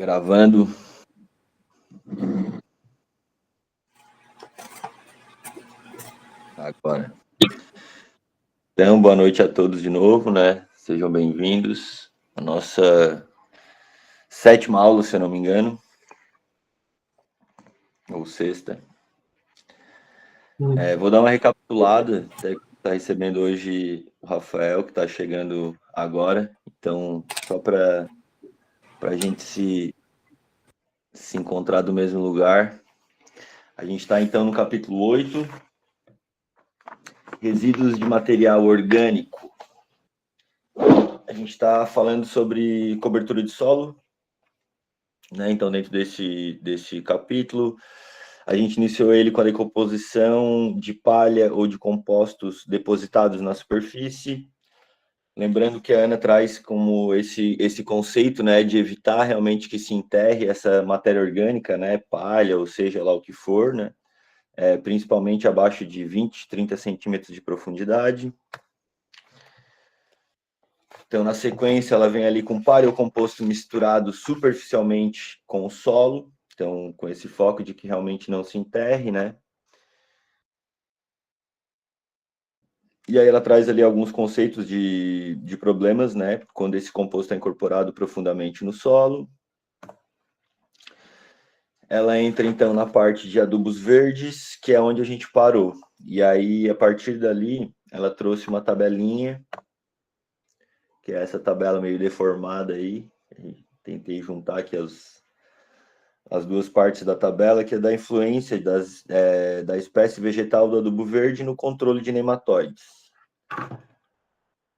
Gravando. Agora. Então, boa noite a todos de novo, né? Sejam bem-vindos à nossa 7ª aula, se eu não me engano. Ou 6ª. Vou dar uma recapitulada. Está recebendo hoje o Rafael, que está chegando agora. Então, só para a gente se encontrar do mesmo lugar. A gente está, então, no capítulo 8. Resíduos de material orgânico. A gente está falando sobre cobertura de solo, né? Então, dentro desse capítulo, a gente iniciou ele com a decomposição de palha ou de compostos depositados na superfície. Lembrando que a Ana traz como esse conceito, né, de evitar realmente que se enterre essa matéria orgânica, né, palha, ou seja lá o que for, né, principalmente abaixo de 20, 30 centímetros de profundidade. Então, na sequência, ela vem ali com palha ou composto misturado superficialmente com o solo, então, com esse foco de que realmente não se enterre, né? E aí ela traz ali alguns conceitos de problemas, né? Quando esse composto é incorporado profundamente no solo. Ela entra, então, na parte de adubos verdes, que é onde a gente parou. E aí, a partir dali, ela trouxe uma tabelinha, que é essa tabela meio deformada aí. Tentei juntar aqui as duas partes da tabela, que é da influência da espécie vegetal do adubo verde no controle de nematóides.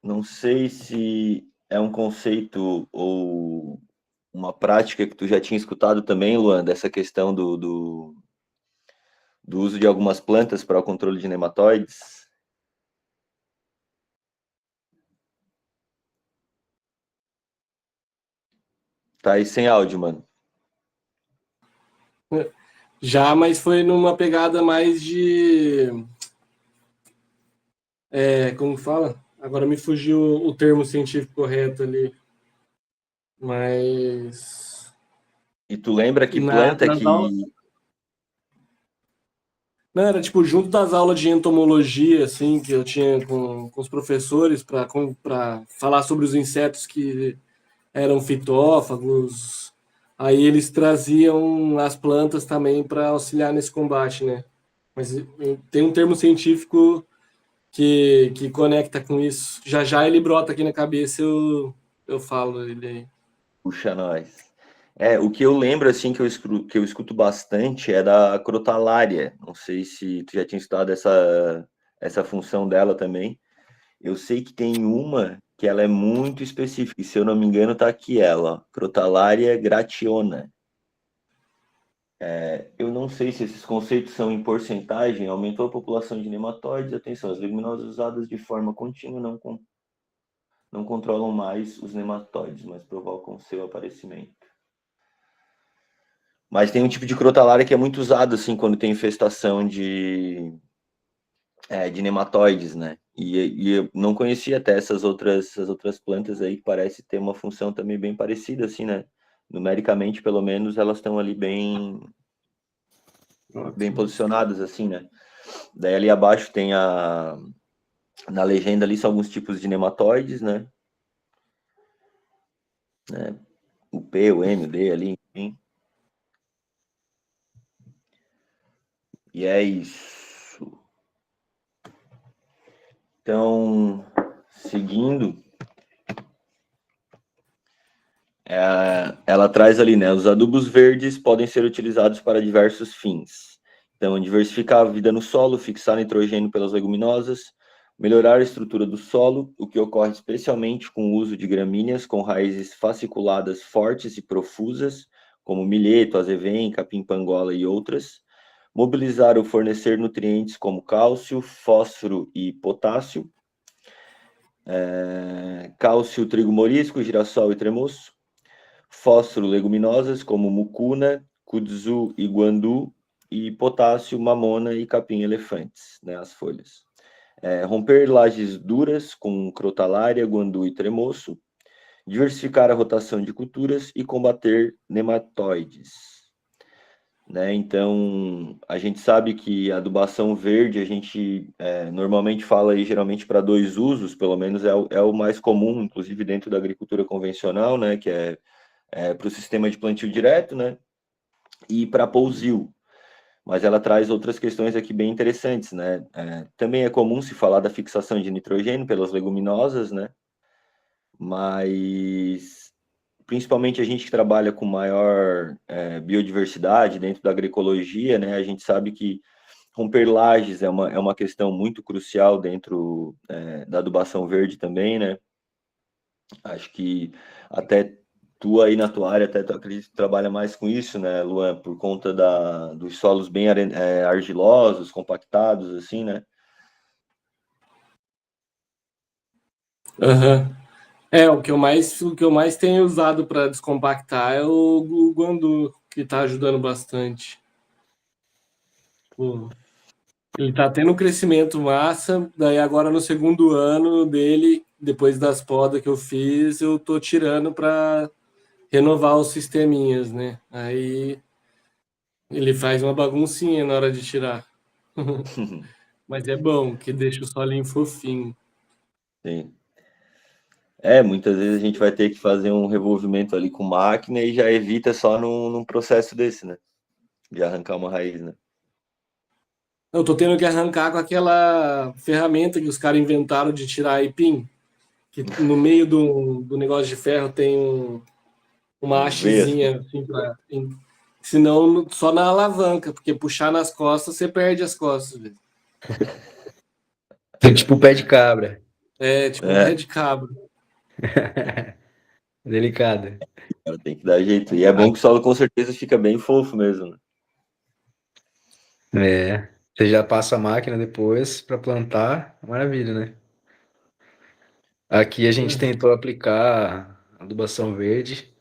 Não sei se é um conceito ou uma prática que tu já tinha escutado também, Luan, dessa questão do uso de algumas plantas para o controle de nematóides. Tá aí sem áudio, mano. Já, mas foi numa pegada mais de... como fala? Agora me fugiu o termo científico correto ali. Mas... E tu lembra que planta que... Não, era tipo junto das aulas de entomologia, assim, que eu tinha com os professores para falar sobre os insetos que eram fitófagos. Aí eles traziam as plantas também para auxiliar nesse combate, né? Mas tem um termo científico que conecta com isso. Já já ele brota aqui na cabeça, eu falo ele aí. Puxa, nós. O que eu lembro, assim, que eu escuto bastante é da crotalária. Não sei se tu já tinha estudado essa função dela também. Eu sei que tem uma que ela é muito específica, e se eu não me engano tá aqui ela, ó, Crotalária grationa. Eu não sei se esses conceitos são em porcentagem, aumentou a população de nematóides, atenção, as leguminosas usadas de forma contínua não controlam mais os nematóides, mas provocam seu aparecimento. Mas tem um tipo de crotalária que é muito usado, assim, quando tem infestação de nematóides, né? E eu não conhecia até essas outras plantas aí, que parece ter uma função também bem parecida, assim, né? Numericamente, pelo menos, elas estão ali bem posicionadas, assim, né? Daí ali abaixo tem na legenda ali são alguns tipos de nematóides, né? O P, o M, o D ali, enfim. E é isso. Então, seguindo, ela traz ali, né? Os adubos verdes podem ser utilizados para diversos fins. Então, diversificar a vida no solo, fixar nitrogênio pelas leguminosas, melhorar a estrutura do solo, o que ocorre especialmente com o uso de gramíneas com raízes fasciculadas fortes e profusas, como milheto, azevém, capim-pangola e outras. Mobilizar ou fornecer nutrientes como cálcio, fósforo e potássio. Cálcio, trigo morisco, girassol e tremoço. Fósforo, leguminosas como mucuna, kudzu e guandu, e potássio, mamona e capim-elefantes, né, as folhas. Romper lajes duras com crotalária, guandu e tremoço. diversificar a rotação de culturas e combater nematóides. Né? Então, a gente sabe que a adubação verde, a gente normalmente fala aí geralmente para 2 usos, pelo menos é o mais comum, inclusive dentro da agricultura convencional, né? Que é para o sistema de plantio direto, né? E para pousio. Mas ela traz outras questões aqui bem interessantes, né? Também é comum se falar da fixação de nitrogênio pelas leguminosas, né? Mas principalmente a gente que trabalha com maior biodiversidade dentro da agroecologia, né? A gente sabe que romper lajes é uma questão muito crucial dentro da adubação verde também, né? Acho que até tu aí na tua área, até tu acredito que trabalha mais com isso, né, Luan, por conta dos solos bem argilosos, compactados, assim, né? Aham. O que eu mais tenho usado para descompactar é o Guandu, que está ajudando bastante. Pô, ele está tendo um crescimento massa, daí agora no segundo ano dele, depois das podas que eu fiz, eu tô tirando para renovar os sisteminhas, né? Aí ele faz uma baguncinha na hora de tirar. Mas é bom, que deixa o solinho fofinho. Sim. Muitas vezes a gente vai ter que fazer um revolvimento ali com máquina e já evita só num processo desse, né? De arrancar uma raiz, né? Eu tô tendo que arrancar com aquela ferramenta que os caras inventaram de tirar aipim, que no meio do negócio de ferro tem uma Um V, assim. hastezinha, assim, senão só na alavanca, porque puxar nas costas você perde as costas, velho. Tem tipo pé de cabra. É tipo um É, pé de cabra. Delicado. cara, tem que dar jeito. E é bom que o solo com certeza fica bem fofo mesmo, né? É. Você já passa a máquina depois para plantar. Maravilha, né? Aqui a gente tentou aplicar adubação verde,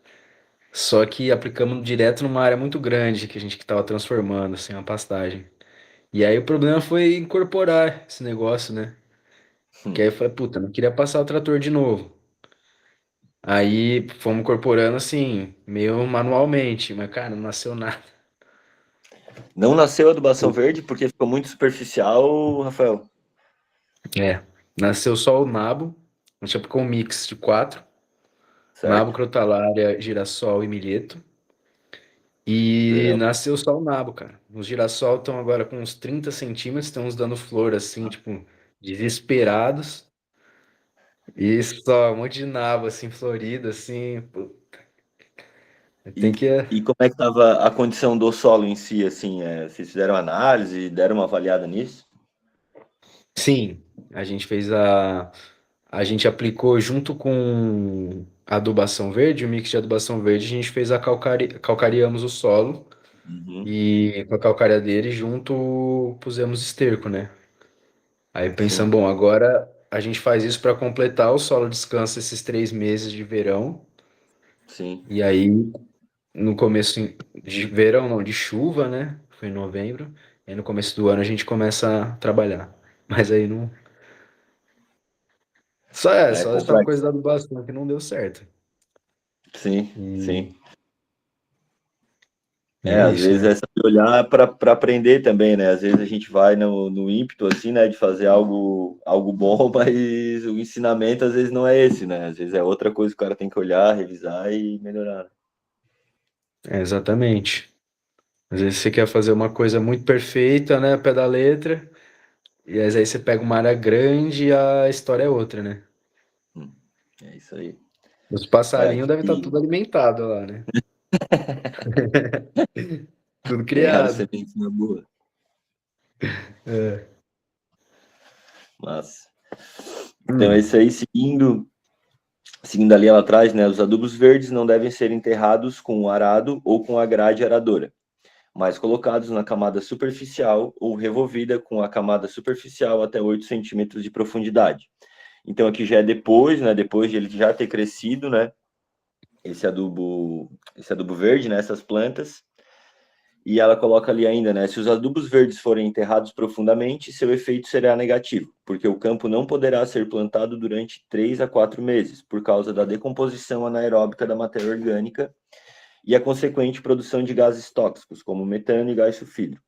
só que aplicamos direto numa área muito grande que a gente estava transformando, assim, uma pastagem. E aí o problema foi incorporar esse negócio, né? Que aí eu falei, puta, não queria passar o trator de novo. Aí fomos incorporando assim, meio manualmente, mas cara, não nasceu nada. Não nasceu a adubação verde porque ficou muito superficial, Rafael. É, nasceu só o nabo, a gente aplicou um mix de 4, nabo, Certo? crotalária, girassol e milheto. E Legal. nasceu só o nabo, cara. Os girassol estão agora com uns 30 centímetros, estão uns dando flor assim, tipo, desesperados. E só um monte de nabo assim, florido, assim. Pô, tem E, que. e como é que estava a condição do solo em si, assim? Vocês fizeram análise, deram uma avaliada nisso? Sim, a gente fez a. A gente aplicou junto com a adubação verde, o mix de adubação verde, a gente fez calcareamos o solo Uhum, e com a calcária junto pusemos esterco, né? Aí pensamos, sim, bom, agora a gente faz isso para completar o solo descansa esses 3 meses de verão sim. e aí no começo de verão, não, de chuva, né? Foi em novembro. Aí no começo do ano a gente começa a trabalhar. Mas aí não. É Só essa coisa complexo. da adubação que não deu certo. Sim, E, sim. e é Às isso, vezes né? é saber olhar para aprender também, né? Às vezes a gente vai no ímpeto, assim, né, de fazer algo bom, mas o ensinamento às vezes não é esse, né? Às vezes é outra coisa que o cara tem que olhar, revisar e melhorar. É, exatamente. Às vezes você quer fazer uma coisa muito perfeita, né? Pé da letra. E às vezes você pega uma área grande e a história é outra, né? Hum, É isso aí. Os passarinhos devem estar Aqui tudo alimentados lá, né? Tudo ganharam criado. sementinha boa. É. Mas, então é Hum. isso aí, seguindo ali ela atrás, né? Os adubos verdes não devem ser enterrados com o arado ou com a grade aradora, mas colocados na camada superficial ou revolvida com a camada superficial até 8 centímetros de profundidade. Então aqui já é depois, né? Depois de ele já ter crescido, né? Esse adubo verde, né? Essas plantas. E ela coloca ali ainda, né? Se os adubos verdes forem enterrados profundamente, seu efeito será negativo, porque o campo não poderá ser plantado durante 3 a 4 meses, por causa da decomposição anaeróbica da matéria orgânica e a consequente produção de gases tóxicos, como metano e gás sulfídrico.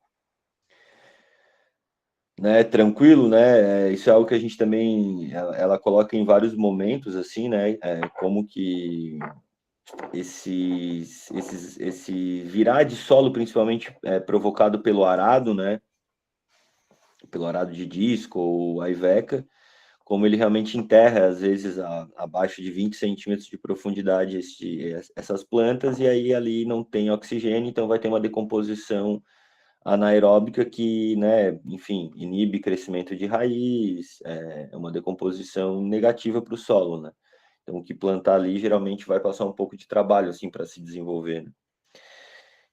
Né, tranquilo, né? Isso é algo que a gente também, ela coloca em vários momentos, assim, né? Como que esse virar de solo, principalmente provocado pelo arado, né? Pelo arado de disco ou a iveca, como ele realmente enterra, às vezes, abaixo de 20 centímetros de profundidade essas plantas, e aí ali não tem oxigênio, então vai ter uma decomposição anaeróbica que, né, enfim, inibe crescimento de raiz, é uma decomposição negativa para o solo, né? Então, o que plantar ali geralmente vai passar um pouco de trabalho, assim, para se desenvolver, né?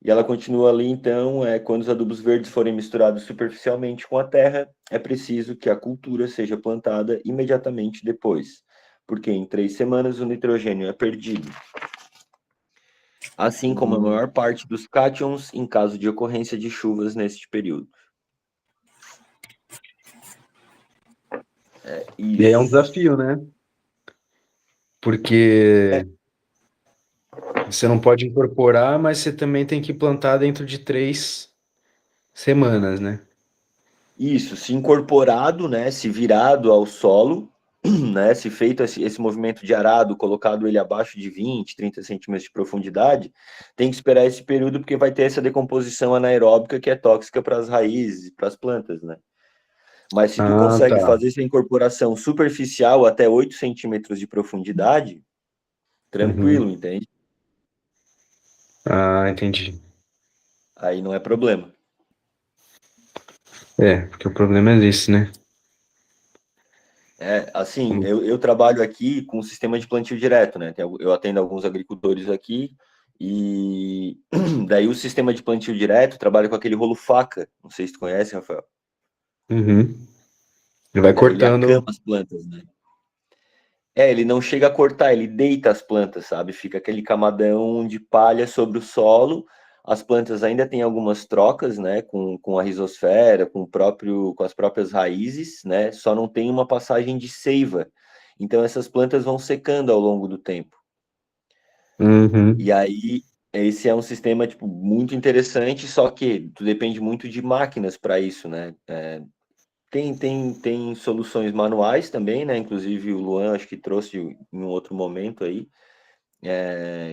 E ela continua ali, então, quando os adubos verdes forem misturados superficialmente com a terra, é preciso que a cultura seja plantada imediatamente depois, porque em 3 semanas o nitrogênio é perdido, assim como a maior parte dos cátions em caso de ocorrência de chuvas neste período. E aí é um desafio, né? Porque você não pode incorporar, mas você também tem que plantar dentro de 3 semanas, né? Isso, se incorporado, né, se virado ao solo, né, se feito esse movimento de arado, colocado ele abaixo de 20, 30 centímetros de profundidade, tem que esperar esse período porque vai ter essa decomposição anaeróbica que é tóxica para as raízes, para as plantas, né? Mas se tu Ah, consegue tá. fazer essa incorporação superficial até 8 centímetros de profundidade, tranquilo, Uhum. entende? Ah, entendi. Aí não é problema. Porque o problema é esse, né? Assim, Hum. eu trabalho aqui com um sistema de plantio direto, né? Eu atendo alguns agricultores aqui e daí o sistema de plantio direto trabalha com aquele rolo faca. Não sei se tu conhece, Rafael. Uhum. Ele E vai daí ele acama cortando. as plantas, né? Ele não chega a cortar, ele deita as plantas, sabe? Fica aquele camadão de palha sobre o solo. As plantas ainda têm algumas trocas, né? Com a rizosfera, com as próprias raízes, né? Só não tem uma passagem de seiva. Então essas plantas vão secando ao longo do tempo. E Uhum. aí, esse é um sistema, tipo, muito interessante, só que tu depende muito de máquinas para isso, né? Tem soluções manuais também, né? Inclusive o Luan, acho que trouxe em um outro momento aí,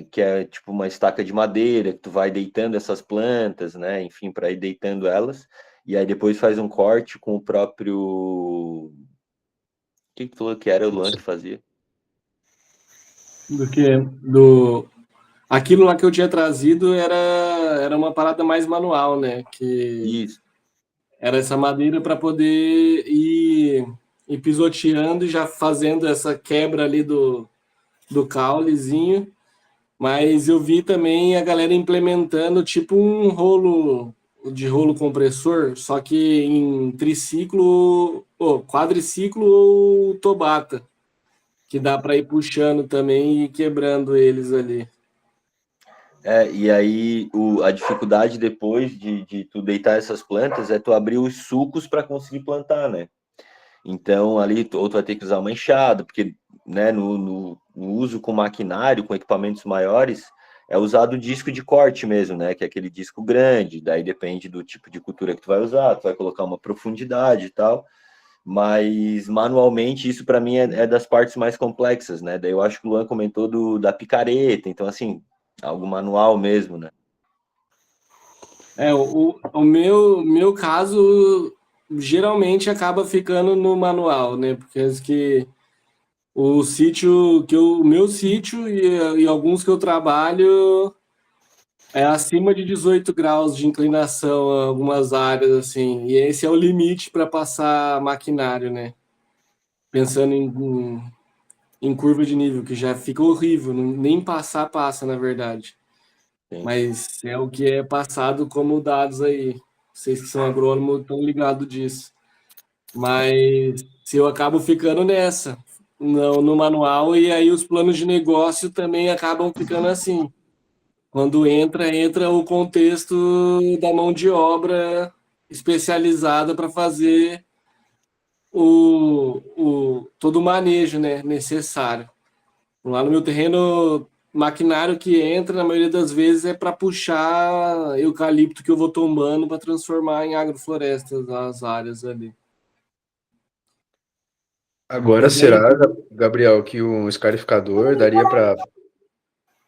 que é tipo uma estaca de madeira, que tu vai deitando essas plantas, né? Enfim, para ir deitando elas, e aí depois faz um corte com o próprio. O que tu falou que era o Luan que fazia? Do que do aquilo lá que eu tinha trazido era uma parada mais manual, né? Que Isso. era essa madeira para poder ir pisoteando e já fazendo essa quebra ali do caulezinho. Mas eu vi também a galera implementando tipo um rolo de rolo compressor, só que em triciclo, ou quadriciclo ou tobata, que dá para ir puxando também e quebrando eles ali. E aí a dificuldade depois de tu deitar essas plantas é tu abrir os sulcos para conseguir plantar, né? Então ali ou tu vai ter que usar uma enxada, porque né, no uso com maquinário, com equipamentos maiores, é usado o disco de corte mesmo, né? Que é aquele disco grande, daí depende do tipo de cultura que tu vai usar, tu vai colocar uma profundidade e tal. Mas manualmente isso para mim é das partes mais complexas, né? Daí eu acho que o Luan comentou da picareta, então assim, algo manual mesmo, né? O meu caso geralmente acaba ficando no manual, né? Porque o meu sítio e alguns que eu trabalho é acima de 18 graus de inclinação, algumas áreas assim, e esse é o limite para passar maquinário, né? Pensando em curva de nível, que já fica horrível, nem passar passa, na verdade. Sim. Mas é o que é passado como dados aí. Vocês que são agrônomos estão ligados disso. Mas se eu acabo ficando nessa, no manual, e aí os planos de negócio também acabam ficando assim. Quando entra o contexto da mão de obra especializada para fazer todo o manejo, né, necessário. Lá no meu terreno, maquinário que entra, na maioria das vezes, é para puxar eucalipto que eu vou tombando para transformar em agroflorestas as áreas ali. Agora Mas aí, será, Gabriel, que o escarificador daria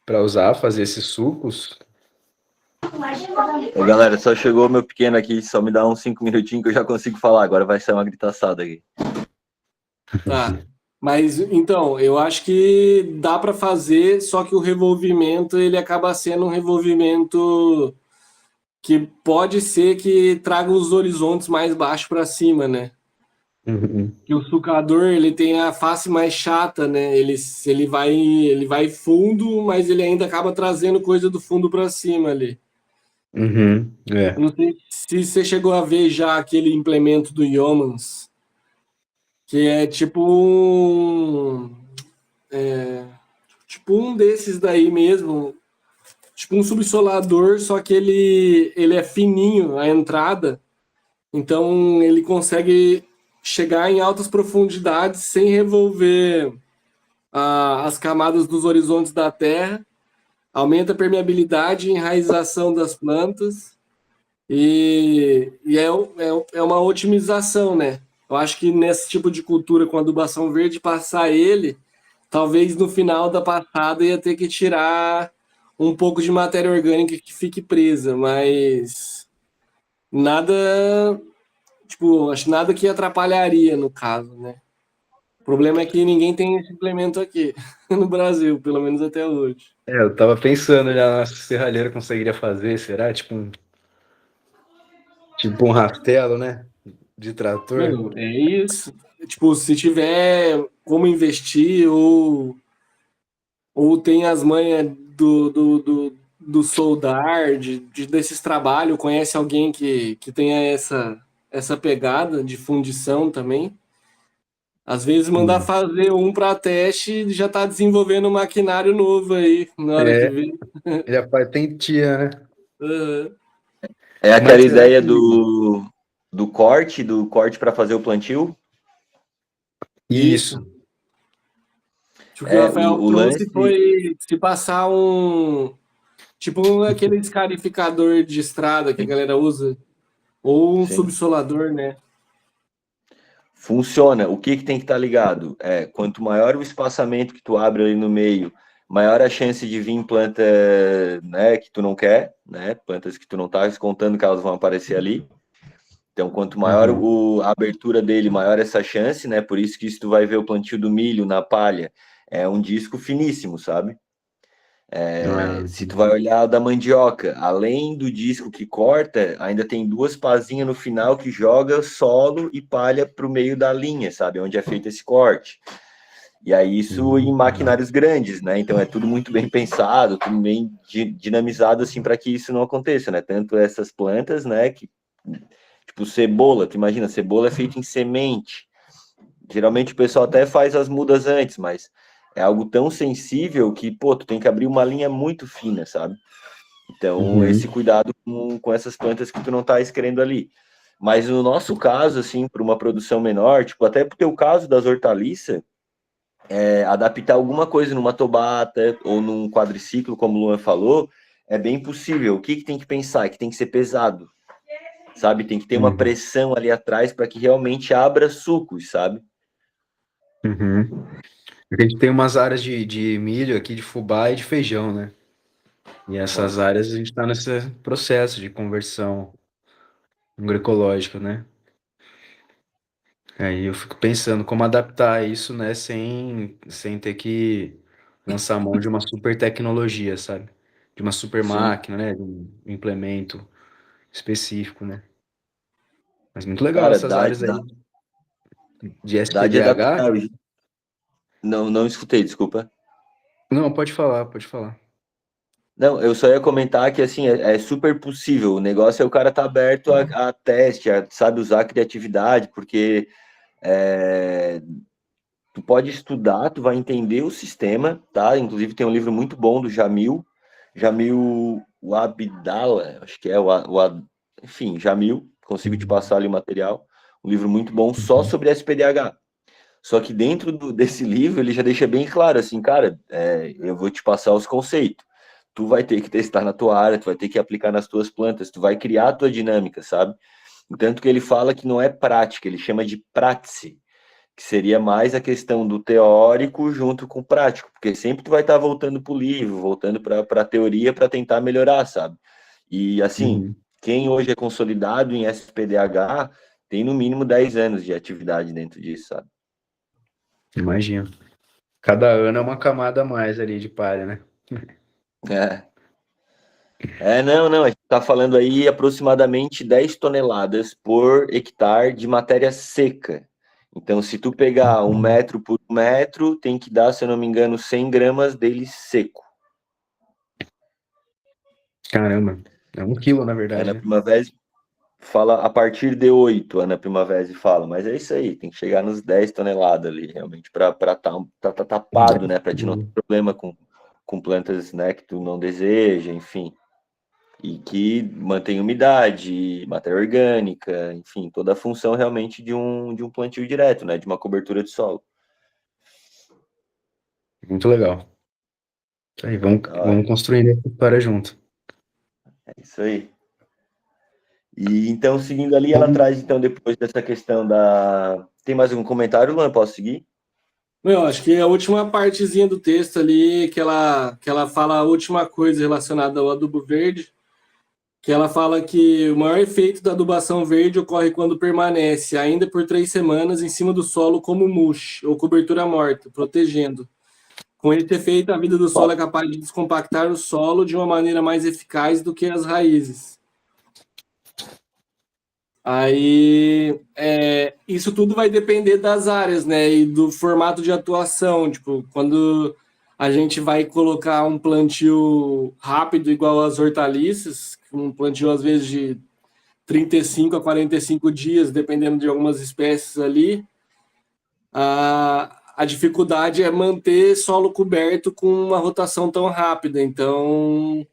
para usar, fazer esses sucos? Ô, galera, só chegou meu pequeno aqui, só me dá uns 5 minutinhos que eu já consigo falar. Agora vai sair uma gritaçada aqui. tá. Mas então, eu acho que dá para fazer, só que o revolvimento ele acaba sendo um revolvimento que pode ser que traga os horizontes mais baixos para cima, né? Uhum. Que o sucador ele tem a face mais chata, né? Ele vai fundo, mas ele ainda acaba trazendo coisa do fundo para cima ali. Uhum. É. Não sei se você chegou a ver já aquele implemento do Yeomans, que é tipo um desses daí mesmo, tipo um subsolador, só que ele é fininho a entrada, então ele consegue chegar em altas profundidades sem revolver as camadas dos horizontes da Terra, aumenta a permeabilidade e enraização das plantas e é uma otimização, né? Eu acho que nesse tipo de cultura com adubação verde, passar ele, talvez no final da passada ia ter que tirar um pouco de matéria orgânica que fique presa, mas nada, tipo, acho nada que atrapalharia no caso, né? O problema é que ninguém tem esse implemento aqui no Brasil, pelo menos até hoje. Eu tava pensando já na serralheira conseguiria fazer, será? Tipo um rastelo, né? De trator. Meu, é isso. Tipo, se tiver como investir ou tem as manhas do soldar, desses trabalhos, conhece alguém que tenha essa pegada de fundição também. Às vezes mandar Hum. fazer um para teste já está desenvolvendo um maquinário novo aí, na hora que É, vem. ele faz tem tia, né? Aham. É aquela Mas será ideia que. do corte para fazer o plantio. Isso. Isso. Tipo, o que o É, Rafael o trouxe lance. foi se passar tipo aquele escarificador de estrada que a Sim, galera usa, ou um sim. subsolador, né? Funciona. O que tem que estar ligado? Quanto maior o espaçamento que tu abre ali no meio, maior a chance de vir planta, né, que tu não quer, né? Plantas que tu não tá contando que elas vão aparecer ali. Então, quanto maior Uhum. a abertura dele, maior essa chance, né? Por isso que se tu vai ver o plantio do milho na palha, é um disco finíssimo, sabe? Ah, Se tu vai olhar da mandioca, além do disco que corta, ainda tem duas pazinhas no final que joga solo e palha para o meio da linha, sabe? Onde é feito esse corte. E aí isso em maquinários grandes, né? Então é tudo muito bem pensado, tudo bem dinamizado assim para que isso não aconteça, né? Tanto essas plantas, né? Que tipo cebola, tu imagina, cebola é feita em semente. Geralmente o pessoal até faz as mudas antes, mas é algo tão sensível que, pô, tu tem que abrir uma linha muito fina, sabe? Então, esse uhum. cuidado com essas plantas que tu não tá querendo ali. Mas no nosso caso, assim, para uma produção menor, tipo, até porque o caso das hortaliças, adaptar alguma coisa numa tobata ou num quadriciclo, como o Luan falou, é bem possível. O que tem que pensar? Que tem que ser pesado, sabe? Tem que ter uma Uhum. pressão ali atrás para que realmente abra sucos, sabe? Uhum. A gente tem umas áreas de milho aqui, de fubá e de feijão, né? E essas Nossa. áreas a gente está nesse processo de conversão agroecológica, né? Aí eu fico pensando como adaptar isso, né, sem ter que lançar mão de uma super tecnologia, sabe? De uma super Sim. máquina, né? De um implemento específico, né? Mas muito legal Cara, essas áreas aí de dá de SQDH. adaptar. Não, não escutei, desculpa. Não, pode falar, pode falar. Não, eu só ia comentar que assim é super possível. O negócio é o cara estar aberto a teste, sabe, usar a criatividade, porque é, tu pode estudar, tu vai entender o sistema, tá? Inclusive tem um livro muito bom do Jamil, Jamil o Abdala, acho que é enfim, Jamil, consigo te passar ali o material, um livro muito bom só sobre SPDH. Só que dentro desse livro ele já deixa bem claro assim, cara, eu vou te passar os conceitos. Tu vai ter que testar na tua área, tu vai ter que aplicar nas tuas plantas, tu vai criar a tua dinâmica, sabe? Tanto que ele fala que não é prática, ele chama de prátice, que seria mais a questão do teórico junto com o prático, porque sempre tu vai estar voltando para o livro, voltando para a teoria para tentar melhorar, sabe? E assim, Uhum. quem hoje é consolidado em SPDH tem no mínimo 10 anos de atividade dentro disso, sabe? Imagino. Cada ano é uma camada a mais ali de palha, né? É. Não, a gente está falando aí aproximadamente 10 toneladas por hectare de matéria seca. Então, se tu pegar 1 metro por 1 metro, tem que dar, se eu não me engano, 100 gramas dele seco. Caramba, é 1 quilo, na A verdade, Ana né? Primavera fala a partir de 8, a Ana Primavera fala, mas é isso aí, tem que chegar nos 10 toneladas ali, realmente, para tá tapado, né? Para te não ter problema com plantas, né, que tu não deseja, enfim. E que mantém umidade, matéria orgânica, enfim, toda a função realmente de um plantio direto, né? De uma cobertura de solo. Muito legal. Isso aí, vamos, Da hora. vamos construindo essa história junto. É isso aí. E então, seguindo ali, ela traz, então, depois dessa questão da. Tem mais algum comentário, Luan? Posso seguir? Meu, acho que a última partezinha do texto ali, que ela fala a última coisa relacionada ao adubo verde, que ela fala que o maior efeito da adubação verde ocorre quando permanece, ainda por 3 semanas, em cima do solo como mulch, ou cobertura morta, protegendo. Com esse efeito, a vida do solo é capaz de descompactar o solo de uma maneira mais eficaz do que as raízes. Aí, isso tudo vai depender das áreas, né, e do formato de atuação. Tipo, quando a gente vai colocar um plantio rápido, igual as hortaliças, um plantio às vezes de 35 a 45 dias, dependendo de algumas espécies ali, a dificuldade é manter solo coberto com uma rotação tão rápida. Então,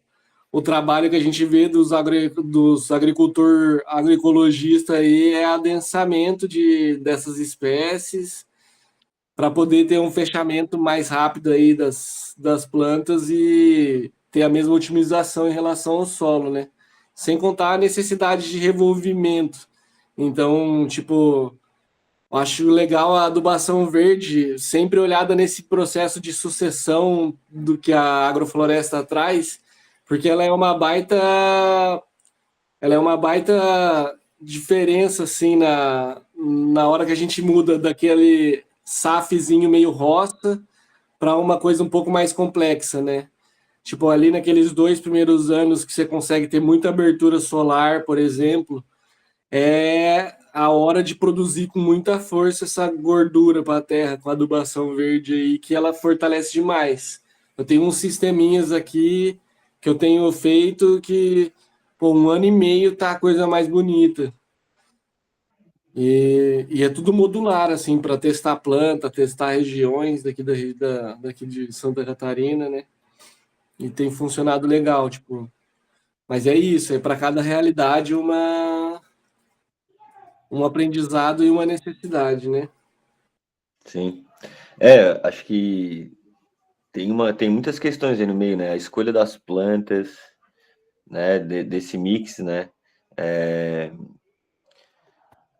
o trabalho que a gente vê dos agricologistas aí é adensamento dessas espécies para poder ter um fechamento mais rápido aí das plantas e ter a mesma otimização em relação ao solo, né? Sem contar a necessidade de revolvimento. Então, tipo, eu acho legal a adubação verde, sempre olhada nesse processo de sucessão do que a agrofloresta traz, porque ela é uma baita diferença assim na hora que a gente muda daquele safzinho meio roça para uma coisa um pouco mais complexa, né? Tipo, ali naqueles 2 primeiros anos que você consegue ter muita abertura solar, por exemplo, é a hora de produzir com muita força essa gordura para a terra, com a adubação verde aí, que ela fortalece demais. Eu tenho uns sisteminhas aqui que eu tenho feito que, por 1 ano e meio tá a coisa mais bonita. E é tudo modular, assim, para testar planta, testar regiões daqui de Santa Catarina, né? E tem funcionado legal, tipo. Mas é isso, é para cada realidade um aprendizado e uma necessidade, né? Sim. Acho que tem muitas questões aí no meio, né? A escolha das plantas, né? Desse mix, né? É,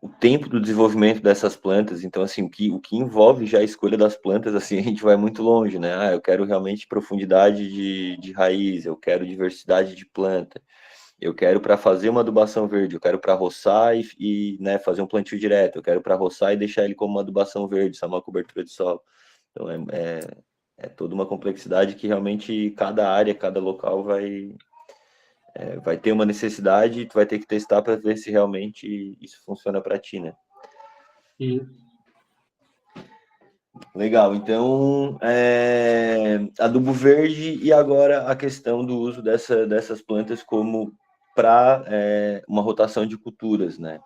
o tempo do desenvolvimento dessas plantas, então assim, o que envolve já a escolha das plantas, assim, a gente vai muito longe, né? Eu quero realmente profundidade de raiz, eu quero diversidade de planta, eu quero para fazer uma adubação verde, eu quero para roçar né, fazer um plantio direto, eu quero para roçar e deixar ele como uma adubação verde, só uma cobertura de solo. Então é toda uma complexidade que realmente cada área, cada local vai ter uma necessidade e tu vai ter que testar para ver se realmente isso funciona para ti, né? E Legal, então adubo verde e agora a questão do uso dessas plantas como para uma rotação de culturas, né?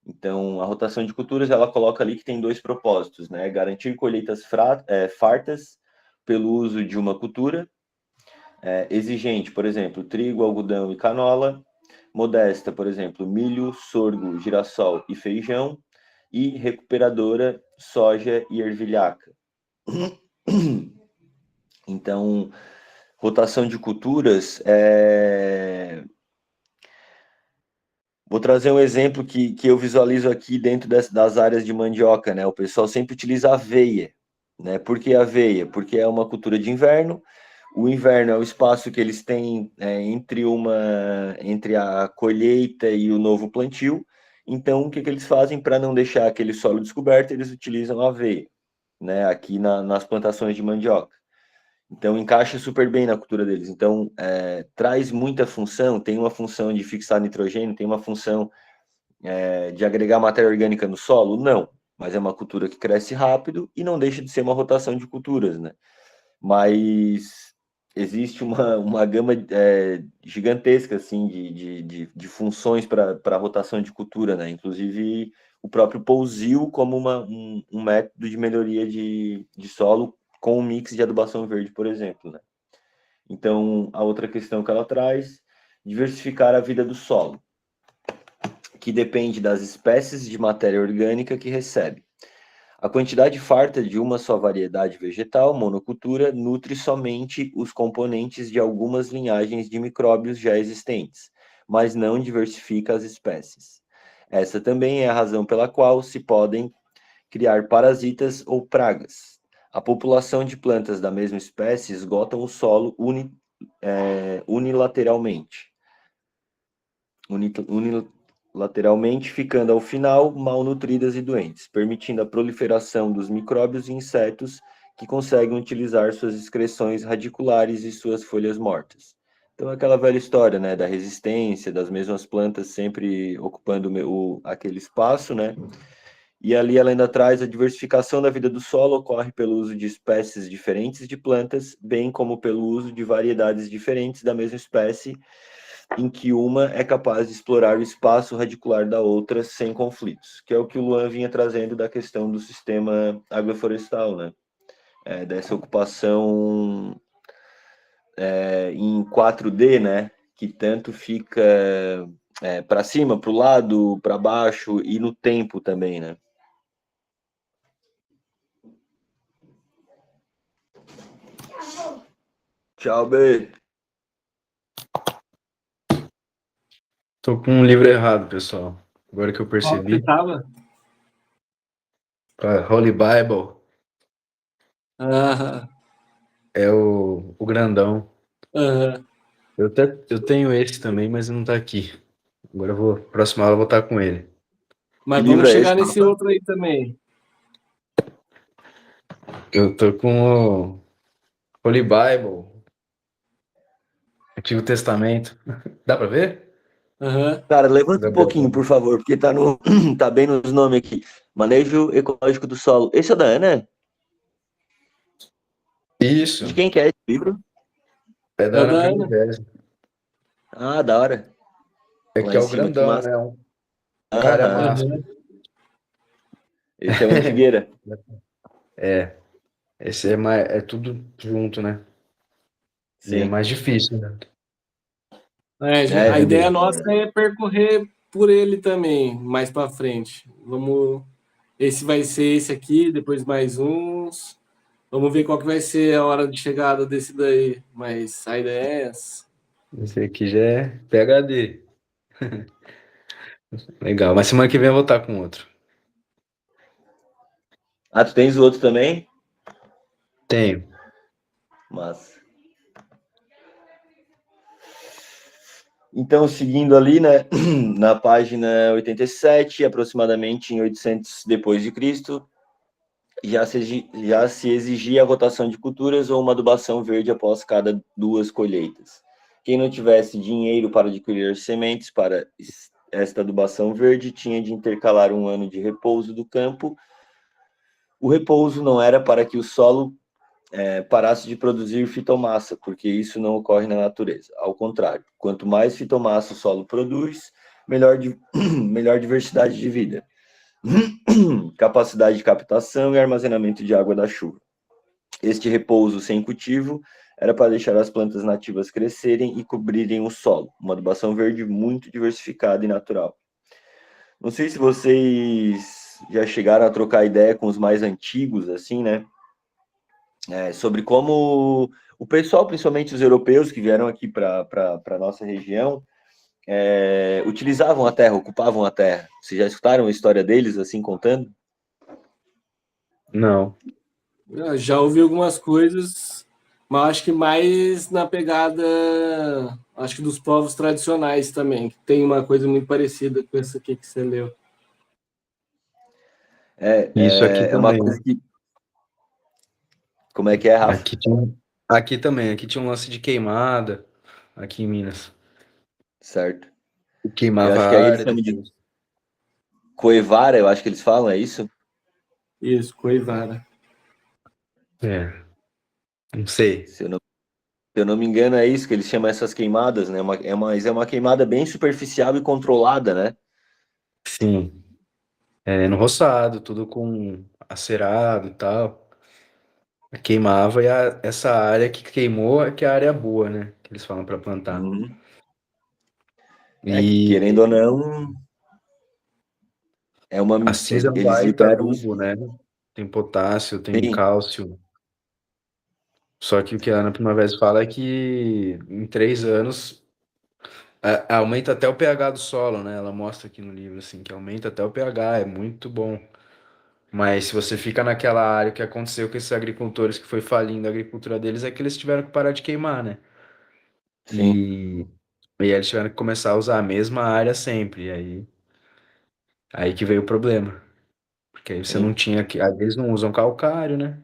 Então, a rotação de culturas, ela coloca ali que tem dois propósitos, né? Garantir colheitas fartas pelo uso de uma cultura, Exigente, por exemplo, trigo, algodão e canola. Modesta, por exemplo, milho, sorgo, girassol e feijão. E recuperadora, soja e ervilhaca. Então, rotação de culturas, vou trazer um exemplo que eu visualizo aqui dentro das áreas de mandioca, né? O pessoal sempre utiliza aveia, né? Por que aveia? Porque é uma cultura de inverno. O inverno é o espaço que eles têm entre a colheita e o novo plantio. Então, o que eles fazem para não deixar aquele solo descoberto? Eles utilizam aveia, né? Aqui nas plantações de mandioca. Então, encaixa super bem na cultura deles. Então, traz muita função. Tem uma função de fixar nitrogênio, tem uma função de agregar matéria orgânica no solo? Não. Mas é uma cultura que cresce rápido e não deixa de ser uma rotação de culturas, né? Mas existe uma gama gigantesca, assim, de funções para a rotação de cultura, né? Inclusive, o próprio pousio como um método de melhoria de solo com um mix de adubação verde, por exemplo, né? Então, a outra questão que ela traz, diversificar a vida do solo, que depende das espécies de matéria orgânica que recebe. A quantidade farta de uma só variedade vegetal, monocultura, nutre somente os componentes de algumas linhagens de micróbios já existentes, mas não diversifica as espécies. Essa também é a razão pela qual se podem criar parasitas ou pragas. A população de plantas da mesma espécie esgotam o solo unilateralmente, ficando ao final malnutridas e doentes, permitindo a proliferação dos micróbios e insetos que conseguem utilizar suas excreções radiculares e suas folhas mortas. Então, aquela velha história, né, da resistência, das mesmas plantas sempre ocupando aquele espaço, né? E ali ela ainda traz a diversificação da vida do solo ocorre pelo uso de espécies diferentes de plantas, bem como pelo uso de variedades diferentes da mesma espécie, em que uma é capaz de explorar o espaço radicular da outra sem conflitos, que é o que o Luan vinha trazendo da questão do sistema agroflorestal, né? Dessa ocupação em 4D, né? Que tanto fica para cima, para o lado, para baixo e no tempo também, né? Tchau, B. Tô com um livro errado, pessoal. Agora que eu Qual que percebi. você tava? Holy Bible Ah, é o grandão. aham. Eu tenho esse também, mas não tá aqui. Agora próxima aula eu vou estar com ele. Que Mas livro vamos é esse, chegar nesse Rafa? outro aí também. Eu tô com o Holy Bible, Antigo Testamento. Dá pra ver? Aham. Cara, levanta um Gabriel. pouquinho, por favor, porque tá bem nos nomes aqui. Manejo ecológico do solo. Esse é da Ana? Isso, De quem que é esse livro? é da É Ana da Primo Ana. Vélez. Ah, da hora. É Lá que é em o cima, que grandão, massa. né? Um cara Aham. másculo. Aham. Esse é o Antigueira. É, esse é mais, é tudo junto, né? E é Sim. mais difícil, né? A ideia Também. nossa é percorrer por ele também, mais para frente. Vamos. Esse vai ser esse aqui, depois mais uns. Vamos ver qual que vai ser a hora de chegada desse daí. Mas a ideia é essa. Esse aqui já é PhD. Legal, mas semana que vem eu vou estar com outro. Ah, tu tens o outro também? Tenho. Massa. Então, seguindo ali, né, na página 87, aproximadamente em 800 depois de Cristo, já se exigia a rotação de culturas ou uma adubação verde após cada 2 colheitas. Quem não tivesse dinheiro para adquirir sementes para esta adubação verde tinha de intercalar um ano de repouso do campo. O repouso não era para que o solo parasse de produzir fitomassa, porque isso não ocorre na natureza. Ao contrário, quanto mais fitomassa o solo produz, melhor diversidade de vida, capacidade de captação e armazenamento de água da chuva. Este repouso sem cultivo era para deixar as plantas nativas crescerem e cobrirem o solo. Uma adubação verde muito diversificada e natural. Não sei se vocês já chegaram a trocar ideia com os mais antigos, assim, né? Sobre como o pessoal, principalmente os europeus que vieram aqui para a nossa região, utilizavam a terra, ocupavam a terra. Vocês já escutaram a história deles, assim, contando? Não. Eu já ouvi algumas coisas, mas acho que mais na pegada, acho que dos povos tradicionais também, que tem uma coisa muito parecida com essa aqui que você leu. Isso aqui É uma também, coisa né? que... Como é que é, Rafa? Aqui também, aqui tinha um lance de queimada, aqui em Minas. Certo. Eu Queimava acho que a aí eles área chamam de depois. coevara, eu acho que eles falam, é isso? Isso, coivara. É, não sei. Se eu não me engano, é isso que eles chamam essas queimadas, né? Mas é uma queimada bem superficial e controlada, né? Sim. No roçado, tudo com acerado e tal. Queimava e essa área que queimou é que é a área boa, né? Que eles falam para plantar. Uhum. Querendo E ou não, a cinza é um eles baita liberam. adubo, né? Tem potássio, tem Sim, cálcio. Só que o que a Ana Primavera fala é que em 3 anos aumenta até o pH do solo, né? Ela mostra aqui no livro assim que aumenta até o pH, é muito bom. Mas se você fica naquela área, o que aconteceu com esses agricultores que foi falindo a agricultura deles é que eles tiveram que parar de queimar, né? sim, E, e aí eles tiveram que começar a usar a mesma área sempre. E aí que veio o problema. Porque aí você não sim. tinha que. Aí eles não usam calcário, né?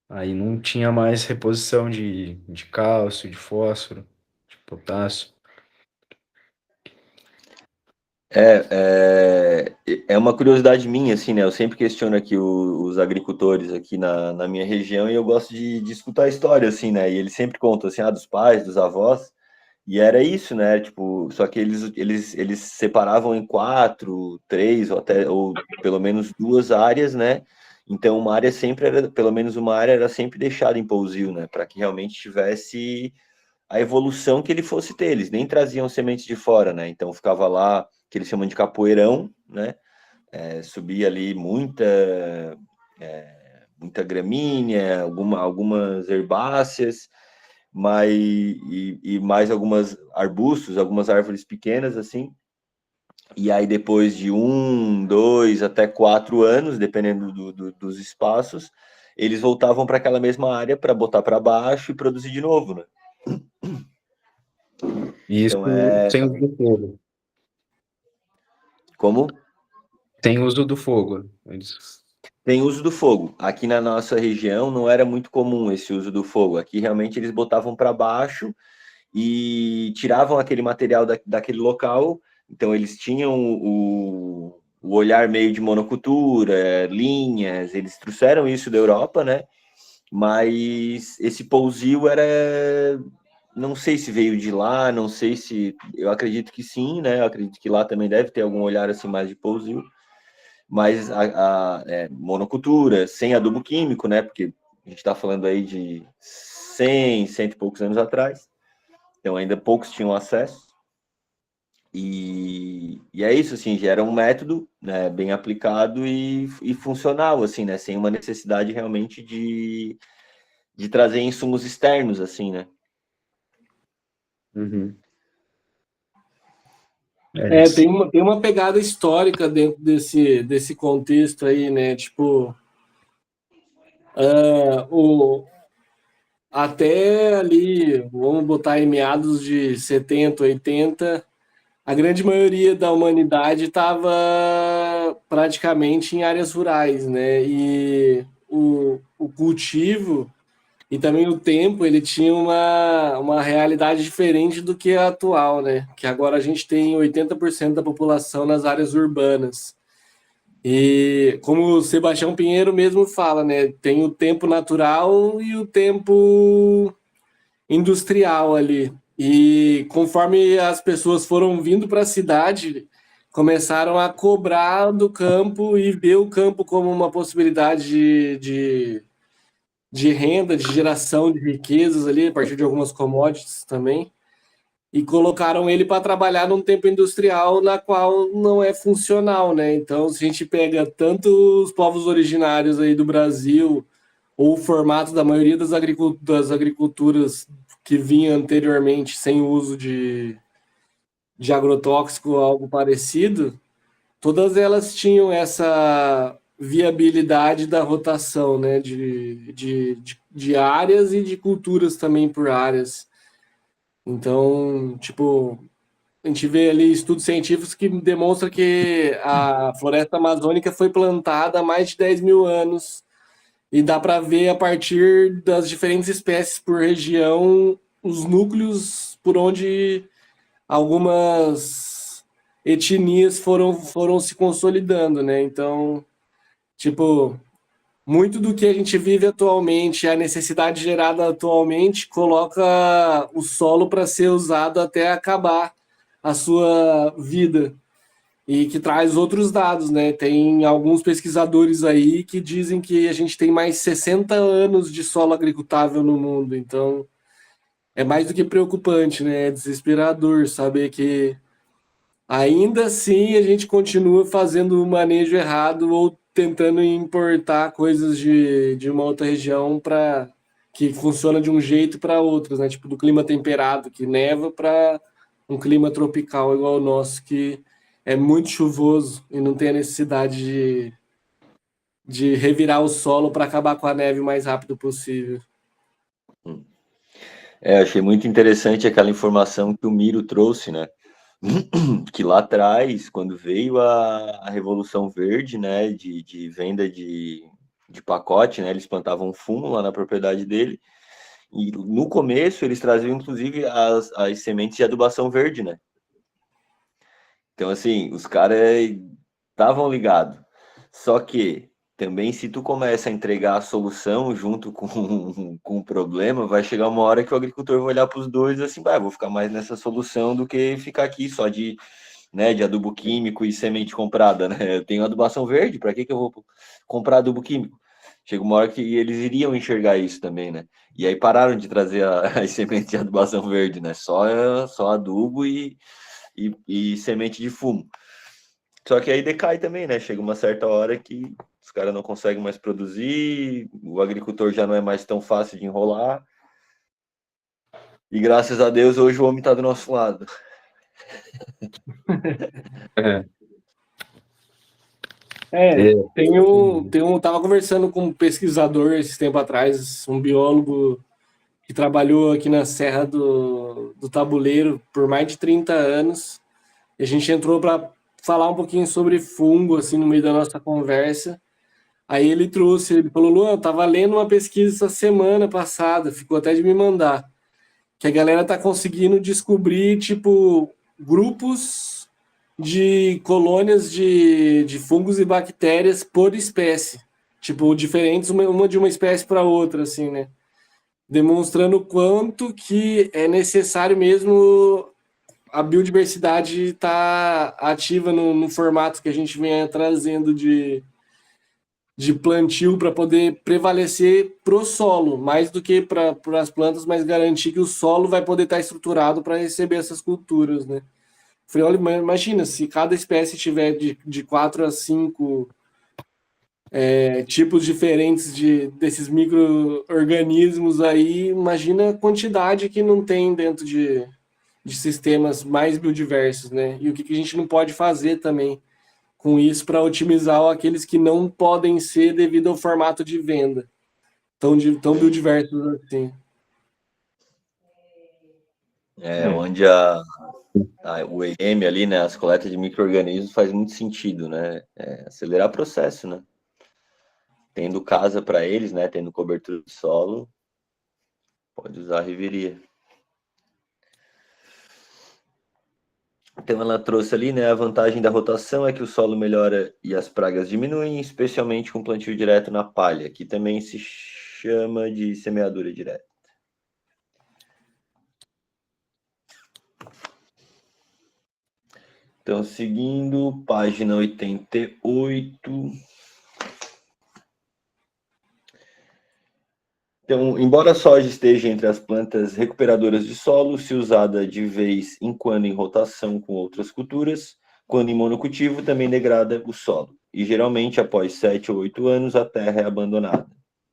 Aí não tinha mais reposição de cálcio, de fósforo, de potássio. É uma curiosidade minha, assim, né? Eu sempre questiono aqui os agricultores aqui na minha região e eu gosto de escutar a história, assim, né? E eles sempre contam, assim, dos pais, dos avós, e era isso, né? Tipo, só que eles separavam em quatro, três, ou pelo menos duas áreas, né? Então, uma área sempre era, pelo menos uma área era sempre deixada em pousio, né? Para que realmente tivesse a evolução que ele fosse ter. Eles nem traziam sementes de fora, né? Então ficava lá, que eles chamam de capoeirão, né? Subia ali muita gramínea, algumas herbáceas, e mais algumas arbustos, algumas árvores pequenas, assim. E aí, depois de 1, 2 até 4 anos, dependendo dos espaços, eles voltavam para aquela mesma área para botar para baixo e produzir de novo, né? E isso Então, sem uso do fogo. como Sem uso do fogo. Eles... tem uso do fogo. Aqui na nossa região não era muito comum esse uso do fogo. Aqui realmente eles botavam para baixo e tiravam aquele material daquele local. Então eles tinham o olhar meio de monocultura, linhas, eles trouxeram isso da Europa, né? Mas esse pousio era. Não sei se veio de lá, não sei se. Eu acredito que sim, né? Eu acredito que lá também deve ter algum olhar assim mais de pousio, mas monocultura, sem adubo químico, né? Porque a gente está falando aí de 100, cento e poucos anos atrás, então ainda poucos tinham acesso. E é isso, assim, já era um método, né, bem aplicado e funcional, assim, né? Sem uma necessidade realmente de trazer insumos externos, assim, né? Uhum. Tem uma pegada histórica dentro desse contexto aí, né? Tipo, até ali, vamos botar em meados de 70, 80, a grande maioria da humanidade estava praticamente em áreas rurais, né? E o cultivo e também o tempo, ele tinha uma realidade diferente do que a atual, né? Que agora a gente tem 80% da população nas áreas urbanas. E como o Sebastião Pinheiro mesmo fala, né? Tem o tempo natural e o tempo industrial ali. E conforme as pessoas foram vindo para a cidade, começaram a cobrar do campo e ver o campo como uma possibilidade de renda, de geração de riquezas ali, a partir de algumas commodities também, e colocaram ele para trabalhar num tempo industrial na qual não é funcional, né? Então, se a gente pega tanto os povos originários aí do Brasil, ou o formato da maioria das agriculturas que vinha anteriormente sem o uso de agrotóxico ou algo parecido, todas elas tinham essa viabilidade da rotação, né, de áreas e de culturas também por áreas. Então, tipo, a gente vê ali estudos científicos que demonstram que a floresta amazônica foi plantada há mais de 10 mil anos e dá para ver a partir das diferentes espécies por região os núcleos por onde algumas etnias foram se consolidando, né? Então, tipo, muito do que a gente vive atualmente, a necessidade gerada atualmente, coloca o solo para ser usado até acabar a sua vida. E que traz outros dados, né? Tem alguns pesquisadores aí que dizem que a gente tem mais 60 anos de solo agricultável no mundo. Então, é mais do que preocupante, né? É desesperador saber que ainda assim a gente continua fazendo o manejo errado ou tentando importar coisas de uma outra região para que funciona de um jeito para outros, né? Tipo do clima temperado que neva para um clima tropical igual o nosso que é muito chuvoso e não tem a necessidade de revirar o solo para acabar com a neve o mais rápido possível. Achei muito interessante aquela informação que o Miro trouxe, né? Que lá atrás, quando veio a Revolução Verde, né, de venda de pacote, né, eles plantavam fumo lá na propriedade dele, e no começo eles traziam, inclusive, as sementes de adubação verde, né? Então, assim, os caras estavam ligados. Só que também, se tu começa a entregar a solução junto com o problema, vai chegar uma hora que o agricultor vai olhar para os dois assim, vai, vou ficar mais nessa solução do que ficar aqui só de adubo químico e semente comprada, né? Eu tenho adubação verde, para que eu vou comprar adubo químico? Chega uma hora que eles iriam enxergar isso também, né? E aí pararam de trazer as sementes de adubação verde, né? Só adubo e semente de fumo. Só que aí decai também, né? Chega uma certa hora que os caras não conseguem mais produzir, o agricultor já não é mais tão fácil de enrolar. E graças a Deus hoje o homem está do nosso lado. É, Tava conversando com um pesquisador esse tempo atrás, um biólogo que trabalhou aqui na Serra do Tabuleiro por mais de 30 anos. E a gente entrou para falar um pouquinho sobre fungo, assim, no meio da nossa conversa. Aí ele falou, Luan, eu tava lendo uma pesquisa essa semana passada, ficou até de me mandar, que a galera tá conseguindo descobrir, tipo, grupos de colônias de fungos e bactérias por espécie. Tipo, diferentes uma de uma espécie para outra, assim, né? Demonstrando o quanto que é necessário mesmo a biodiversidade estar ativa no formato que a gente vem trazendo de plantio para poder prevalecer pro solo, mais do que para as plantas, mas garantir que o solo vai poder estar estruturado para receber essas culturas, né? Falei, olha, imagina, se cada espécie tiver de 4 a 5 tipos diferentes desses micro-organismos aí, imagina a quantidade que não tem dentro de sistemas mais biodiversos, né? E o que a gente não pode fazer também com isso para otimizar aqueles que não podem ser devido ao formato de venda tão biodiversos assim. Onde o EM ali, né, as coletas de micro-organismos faz muito sentido, né? Acelerar o processo, né? Tendo casa para eles, né? Tendo cobertura de solo, pode usar a reveria. Então ela trouxe ali, né, a vantagem da rotação é que o solo melhora e as pragas diminuem, especialmente com plantio direto na palha, que também se chama de semeadura direta. Então, seguindo, página 88. Então, embora a soja esteja entre as plantas recuperadoras de solo, se usada de vez em quando em rotação com outras culturas, quando em monocultivo, também degrada o solo. E geralmente, após 7 ou 8 anos, a terra é abandonada.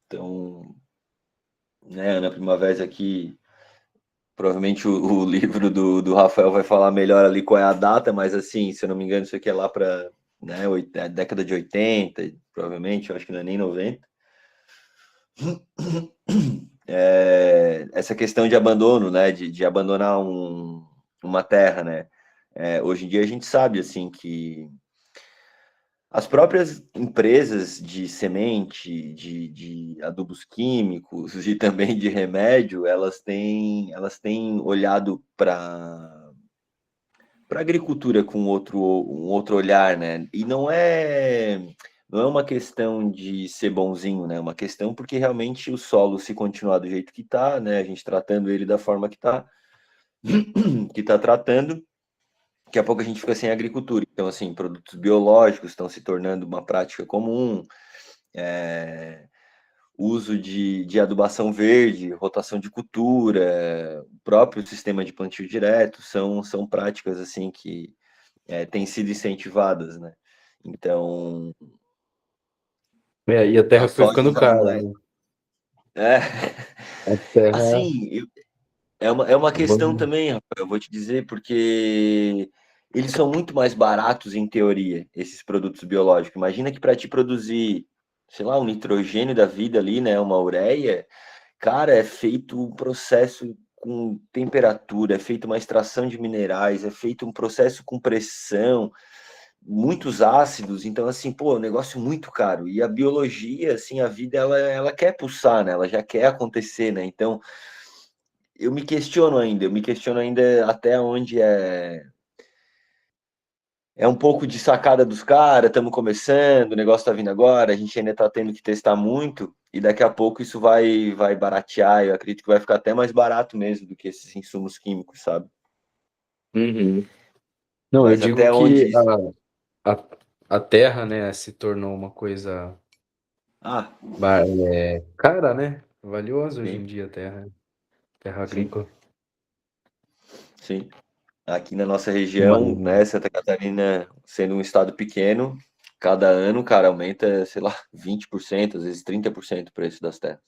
Então, né, Ana Primavera aqui, provavelmente o livro do Rafael vai falar melhor ali qual é a data, mas assim, se eu não me engano, isso aqui é lá para, né, a década de 80, provavelmente, eu acho que não é nem 90. Essa questão de abandono, né, de abandonar uma terra, né, hoje em dia a gente sabe, assim, que as próprias empresas de semente, de adubos químicos e também de remédio, elas têm olhado para a agricultura com um outro olhar, né? E não é uma questão de ser bonzinho, né? É uma questão porque realmente o solo, se continuar do jeito que está, né? A gente tratando ele da forma que está tratando, daqui a pouco a gente fica sem agricultura. Então, assim, produtos biológicos estão se tornando uma prática comum, uso de adubação verde, rotação de cultura, o próprio sistema de plantio direto, são práticas, assim, que têm sido incentivadas, né? Então, E a a terra foi soja ficando já não cara, é. né? É, A terra assim, é uma questão abandonada. também, Rafael, eu vou te dizer, porque eles são muito mais baratos em teoria, esses produtos biológicos. Imagina que para te produzir, sei lá, um nitrogênio da vida ali, né, uma ureia, cara, é feito um processo com temperatura, é feito uma extração de minerais, é feito um processo com pressão, muitos ácidos, então assim, pô, é um negócio muito caro. E a biologia, assim, a vida ela quer pulsar, né? Ela já quer acontecer, né? Então, eu me questiono ainda até onde é um pouco de sacada dos caras, estamos começando, o negócio tá vindo agora, a gente ainda tá tendo que testar muito, e daqui a pouco isso vai baratear, eu acredito que vai ficar até mais barato mesmo do que esses insumos químicos, sabe? Uhum. Não, eu Mas digo até que onde. a, a terra, né, se tornou uma coisa Ah, cara, né? Valiosa hoje sim, em dia a terra, terra sim, agrícola. sim. Aqui na nossa região, Mas, né, Santa Catarina, sendo um estado pequeno, cada ano, cara, aumenta, sei lá, 20%, às vezes 30% o preço das terras.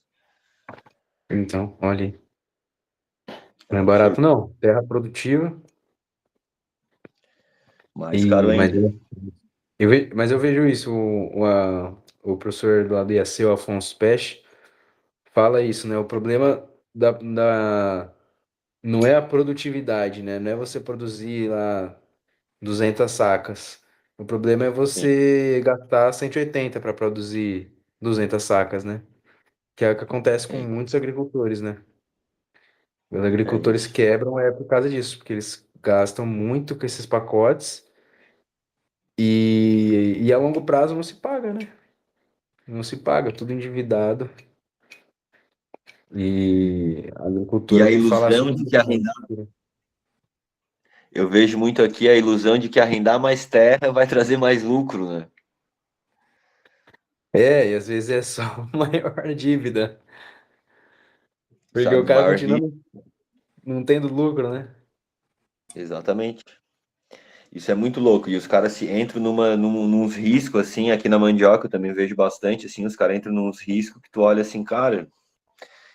então, olha aí. É Não um é barato, absurdo. não. Terra produtiva. Mais caro Mas, ainda. mas eu vejo isso. O professor do ADAC, o Afonso Pech, fala isso, né? O problema não é a produtividade, né? Não é você produzir lá 200 sacas. O problema é Sim, você gastar 180 para produzir 200 sacas, né? Que é o que acontece com sim, muitos agricultores, né? Os é agricultores isso. quebram por causa disso, porque eles gastam muito com esses pacotes e a longo prazo não se paga, né? Não se paga, tudo endividado. E a E agricultura a vem falar ilusão sobre de que isso, né? arrendar, eu vejo muito aqui a ilusão de que arrendar mais terra vai trazer mais lucro, né? E às vezes é só maior dívida, porque o Sabe, cara maior continua risco. não tendo lucro, né? Exatamente. Isso é muito louco. E os caras se entram nos riscos, assim, aqui na mandioca eu também vejo bastante, assim, os caras entram nos riscos que tu olha assim, cara,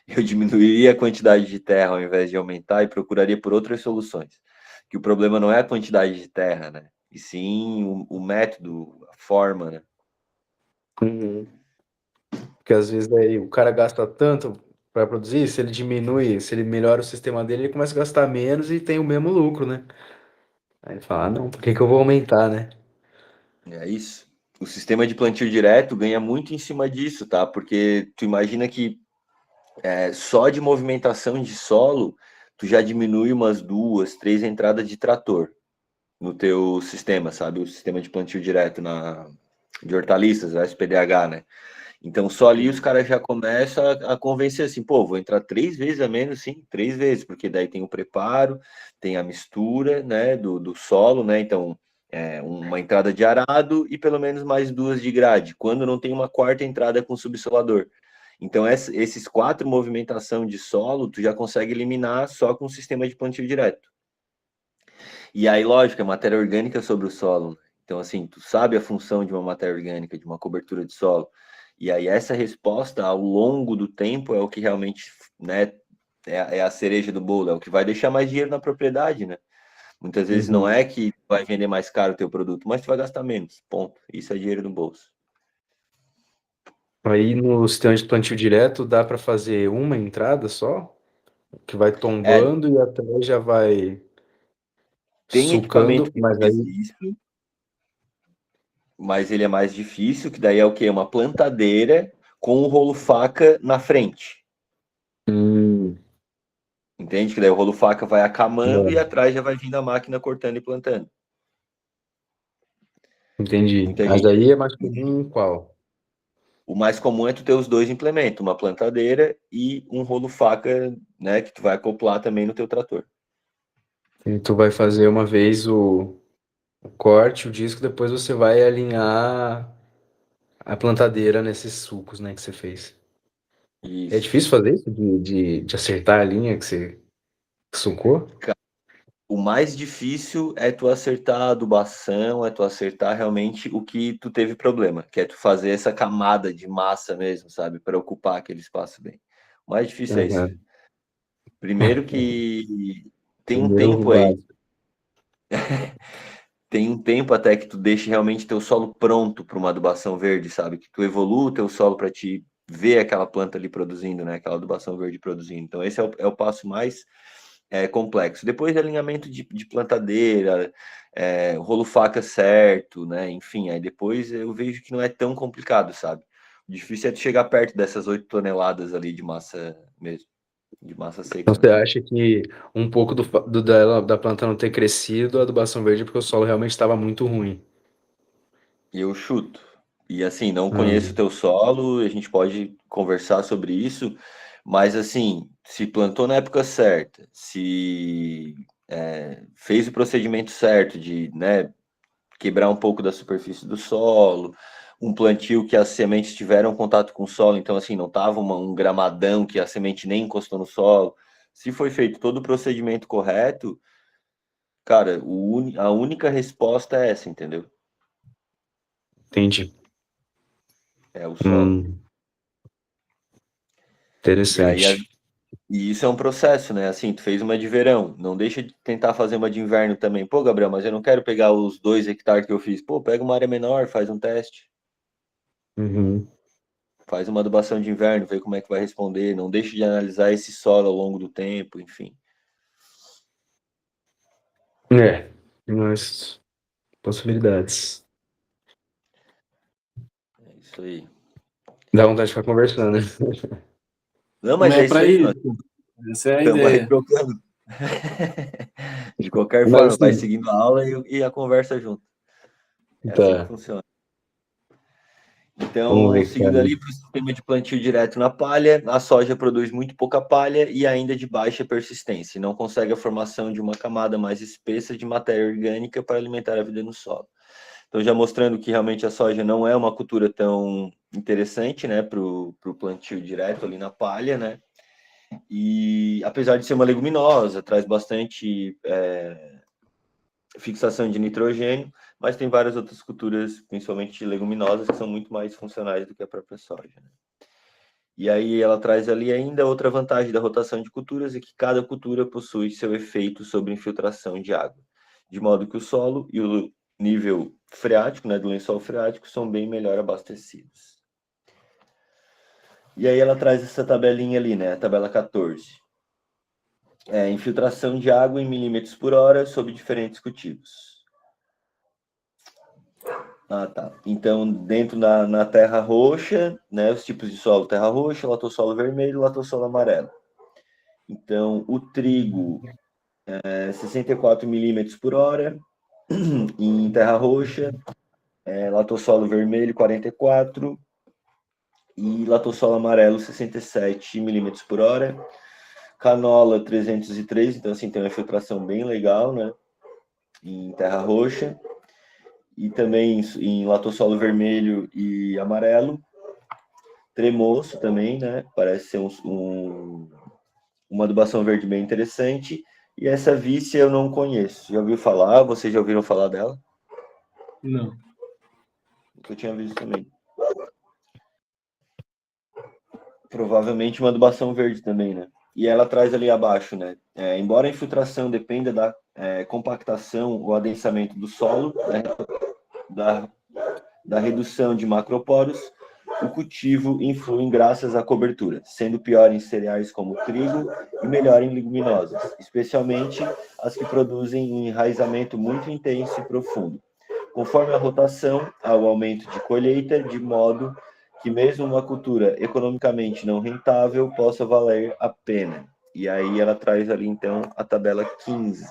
eu diminuiria a quantidade de terra ao invés de aumentar e procuraria por outras soluções. Que o problema não é a quantidade de terra, né? E sim o método, a forma, né? Uhum. Porque às vezes aí o cara gasta tanto para produzir, se ele diminui, se ele melhora o sistema dele, ele começa a gastar menos e tem o mesmo lucro, né? Aí ele fala, ah, não, por que que eu vou aumentar, né? É isso. O sistema de plantio direto ganha muito em cima disso, tá? Porque tu imagina que só de movimentação de solo, tu já diminui umas 2, 3 entradas de trator no teu sistema, sabe? O sistema de plantio direto de hortaliças, o SPDH, né? Então só ali os Uhum. caras já começam a convencer assim, pô, vou entrar 3 vezes a menos, sim, 3 vezes, porque daí tem o preparo, tem a mistura, né, do solo, né? Então uma entrada de arado e pelo menos mais 2 de grade, quando não tem uma quarta entrada com subsolador. Então, esses 4 movimentação de solo, tu já consegue eliminar só com o sistema de plantio direto. E aí, lógico, é matéria orgânica sobre o solo, né? Então, assim, tu sabe a função de uma matéria orgânica, de uma cobertura de solo. E aí, essa resposta ao longo do tempo é o que realmente, né, é a cereja do bolo, é o que vai deixar mais dinheiro na propriedade, né? Muitas vezes não é que vai vender mais caro o teu produto, mas tu vai gastar menos, ponto. Isso é dinheiro no bolso. Aí no sistema de plantio direto dá para fazer uma entrada só, que vai É, tombando e até já vai tem equipamento sucando, que mas faz aí. isso, mas ele é mais difícil, que daí é o quê? Uma plantadeira com o rolo faca na frente. Hum, Entende? Que daí o rolo faca vai acamando e é, atrás já vai vindo a máquina cortando e plantando. entendi. Muita Mas gente. aí é mais comum em qual? O mais comum é tu ter os dois implementos, uma plantadeira e um rolo faca, né, que tu vai acoplar também no teu trator. E tu vai fazer uma vez o corte, o disco, depois você vai alinhar a plantadeira nesses sulcos, né, que você fez. É Isso. difícil fazer isso, de acertar a linha que você sulcou? O mais difícil é tu acertar a adubação, é tu acertar realmente o que tu teve problema, que é tu fazer essa camada de massa mesmo, sabe, para ocupar aquele espaço bem. O mais difícil é isso. Aham. Primeiro que tem um Primeiro tempo aí, básico. tem um tempo até que tu deixe realmente teu solo pronto para uma adubação verde, sabe, que tu evolua o teu solo para te ver aquela planta ali produzindo, né, aquela adubação verde produzindo. Então esse é o passo mais complexo. Depois de alinhamento de plantadeira, rolo faca certo, né? Enfim, aí depois eu vejo que não é tão complicado, sabe? O difícil é tu chegar perto dessas 8 toneladas ali de massa mesmo, de massa Então seca você mesmo. acha que um pouco da planta não ter crescido, a adubação verde, é porque o solo realmente estava muito ruim. E eu chuto. E assim, não conheço o Hum, teu solo, a gente pode conversar sobre isso, mas assim, se plantou na época certa, se fez o procedimento certo de, né, quebrar um pouco da superfície do solo, um plantio que as sementes tiveram contato com o solo, então assim, não estava um gramadão que a semente nem encostou no solo. Se foi feito todo o procedimento correto, cara, a única resposta é essa, entendeu? entendi. É o solo. E aí, Interessante. e isso é um processo, né? Assim, tu fez uma de verão, não deixa de tentar fazer uma de inverno também. Pô, Gabriel, mas eu não quero pegar os 2 hectares que eu fiz. Pô, pega uma área menor, faz um teste. Uhum. Faz uma adubação de inverno, vê como é que vai responder, não deixe de analisar esse solo ao longo do tempo, enfim. É, mas possibilidades. É isso aí. Dá vontade de ficar conversando, né? Não, mas Mas é é isso para aí, mano. isso. Essa é a Então vai ideia. trocando. De qualquer Mas forma, vai assim, seguindo a aula e a conversa junto. É assim que tá. funciona. Vamos Então, ver, cara. seguindo ali para o sistema de plantio direto na palha, a soja produz muito pouca palha e ainda de baixa persistência, e não consegue a formação de uma camada mais espessa de matéria orgânica para alimentar a vida no solo. Então, já mostrando que realmente a soja não é uma cultura tão interessante, né, para o plantio direto ali na palha, né? E apesar de ser uma leguminosa, traz bastante fixação de nitrogênio, mas tem várias outras culturas, principalmente leguminosas, que são muito mais funcionais do que a própria soja, né? E aí ela traz ali ainda outra vantagem da rotação de culturas é que cada cultura possui seu efeito sobre infiltração de água, de modo que o solo e o nível freático, né, do lençol freático, são bem melhor abastecidos. E aí ela traz essa tabelinha ali, né, a tabela 14. Infiltração de água em milímetros por hora sob diferentes cultivos. Ah, tá. Então, dentro na terra roxa, né, os tipos de solo: terra roxa, latossolo vermelho, latossolo amarelo. Então, o trigo 64 milímetros por hora em terra roxa, latossolo vermelho 44 e latossolo amarelo 67 milímetros por hora. Canola 303, então assim tem uma infiltração bem legal, né? Em terra roxa e também em latossolo vermelho e amarelo. tremoço também, né? Parece ser uma adubação verde bem interessante. E essa Vice eu não conheço. Já ouviu falar? Vocês já ouviram falar dela? Não. Que eu tinha visto também. Provavelmente uma adubação verde também, né? E ela traz ali abaixo, né? Embora a infiltração dependa da compactação ou adensamento do solo, né? da redução de macroporos, o cultivo influi graças à cobertura, sendo pior em cereais como trigo e melhor em leguminosas, especialmente as que produzem um enraizamento muito intenso e profundo. Conforme a rotação, há o aumento de colheita, de modo que mesmo uma cultura economicamente não rentável possa valer a pena. E aí ela traz ali, então, a tabela 15.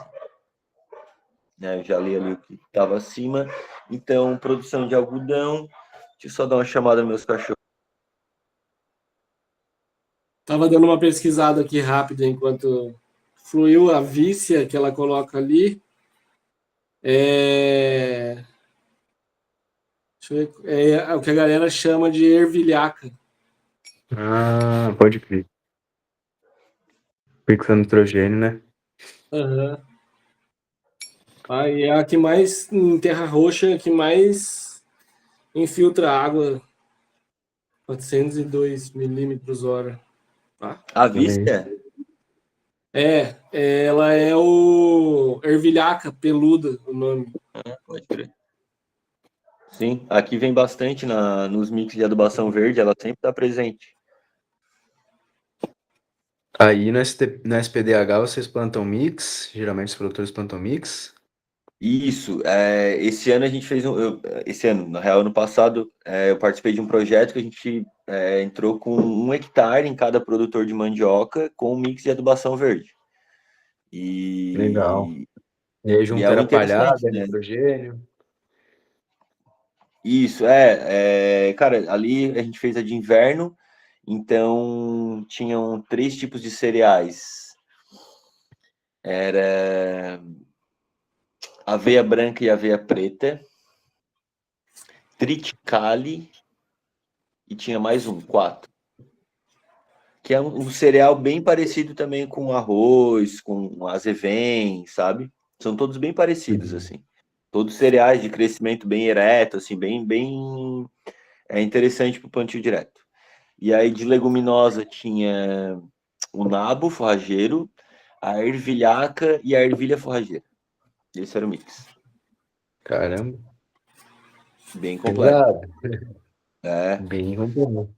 Eu já li ali o que estava acima. Então, produção de algodão. Deixa eu só dar uma chamada nos meus cachorros. Tava dando uma pesquisada aqui rápida enquanto fluiu a vícia que ela coloca ali. Deixa eu ver, é o que a galera chama de ervilhaca. Ah, pode crer. Fixa nitrogênio, né? Aham. Aí é a que mais, em terra roxa, a que mais infiltra água, 402 milímetros hora. Tá? A Olha aí. vista? Ela é o ervilhaca peluda, o nome. Pode crer. Sim, aqui vem bastante nos mix de adubação verde, ela sempre está presente. Aí no SPDH vocês plantam mix, geralmente os produtores plantam mix. Isso, esse ano a gente fez esse ano, na real, ano passado, eu participei de um projeto que a gente entrou com 1 hectare em cada produtor de mandioca com um mix de adubação verde. Legal. E, E aí e é o juntaram interessante, palhada, né? nitrogênio. Isso, cara, ali a gente fez a de inverno, então tinham 3 tipos de cereais. Era aveia branca e aveia preta, triticale e tinha mais 4. Que é um cereal bem parecido também com arroz, com azevém, sabe? São todos bem parecidos, Uhum. assim. Todos cereais de crescimento bem ereto, assim, bem interessante para o plantio direto. E aí de leguminosa tinha o nabo forrageiro, a ervilhaca e a ervilha forrageira. Esse era o mix. Caramba, Bem completo. pesado. É. Bem completo.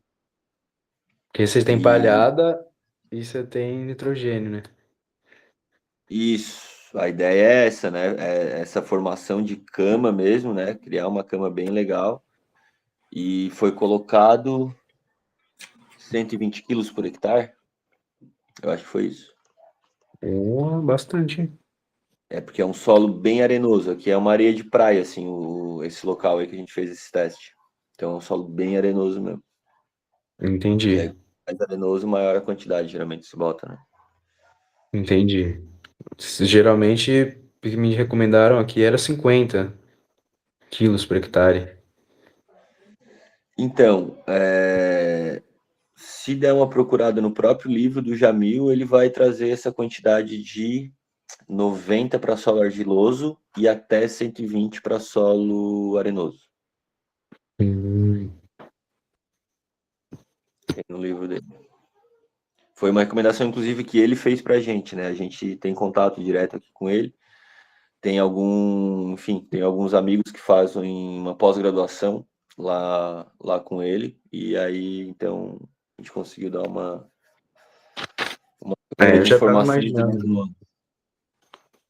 Porque vocês têm E palhada e você tem nitrogênio, né? isso, a ideia é essa, né? Essa formação de cama mesmo, né? Criar uma cama bem legal. E foi colocado 120 quilos por hectare. Eu acho que foi isso. Bastante. É porque é um solo bem arenoso. Aqui é uma areia de praia, assim, esse local aí que a gente fez esse teste. Então é um solo bem arenoso mesmo. E aí, Entendi. mais arenoso, maior a quantidade geralmente se bota, né? Entendi. Geralmente, o que me recomendaram aqui era 50 quilos por hectare. Então, se der uma procurada no próprio livro do Jamil, ele vai trazer essa quantidade de 90 para solo argiloso e até 120 para solo arenoso. Hum. Tem no livro dele. Foi uma recomendação, inclusive, que ele fez para a gente, né? A gente tem contato direto aqui com ele. Tem alguns amigos que fazem uma pós-graduação lá com ele. E aí, então, a gente conseguiu dar uma Eu de já estava informações do imaginando livro.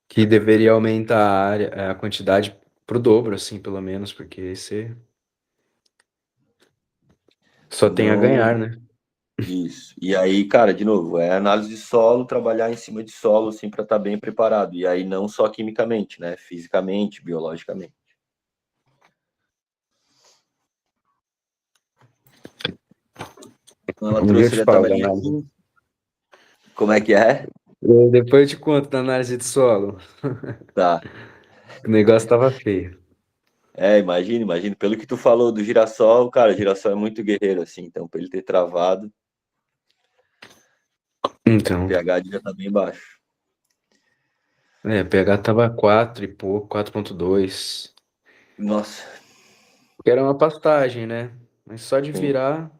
que deveria aumentar a área, a quantidade pro dobro, assim, pelo menos, porque aí você só tem a Não, ganhar, né? isso. E aí, cara, de novo, é análise de solo, trabalhar em cima de solo, assim, para estar bem preparado. E aí, não só quimicamente, né? Fisicamente, biologicamente. Então, ela Um dia eu trouxe te ali a falo da tabelinha análise. 15. Como é que é? Depois eu te conto da análise de solo. Tá. O negócio tava feio. Imagina. Pelo que tu falou do girassol, cara, o girassol é muito guerreiro, assim. Então, para ele ter travado, o Então, pH devia estar bem baixo. pH tava 4 e pouco, 4,2. Nossa, Que era uma pastagem, né? Mas só de sim. virar,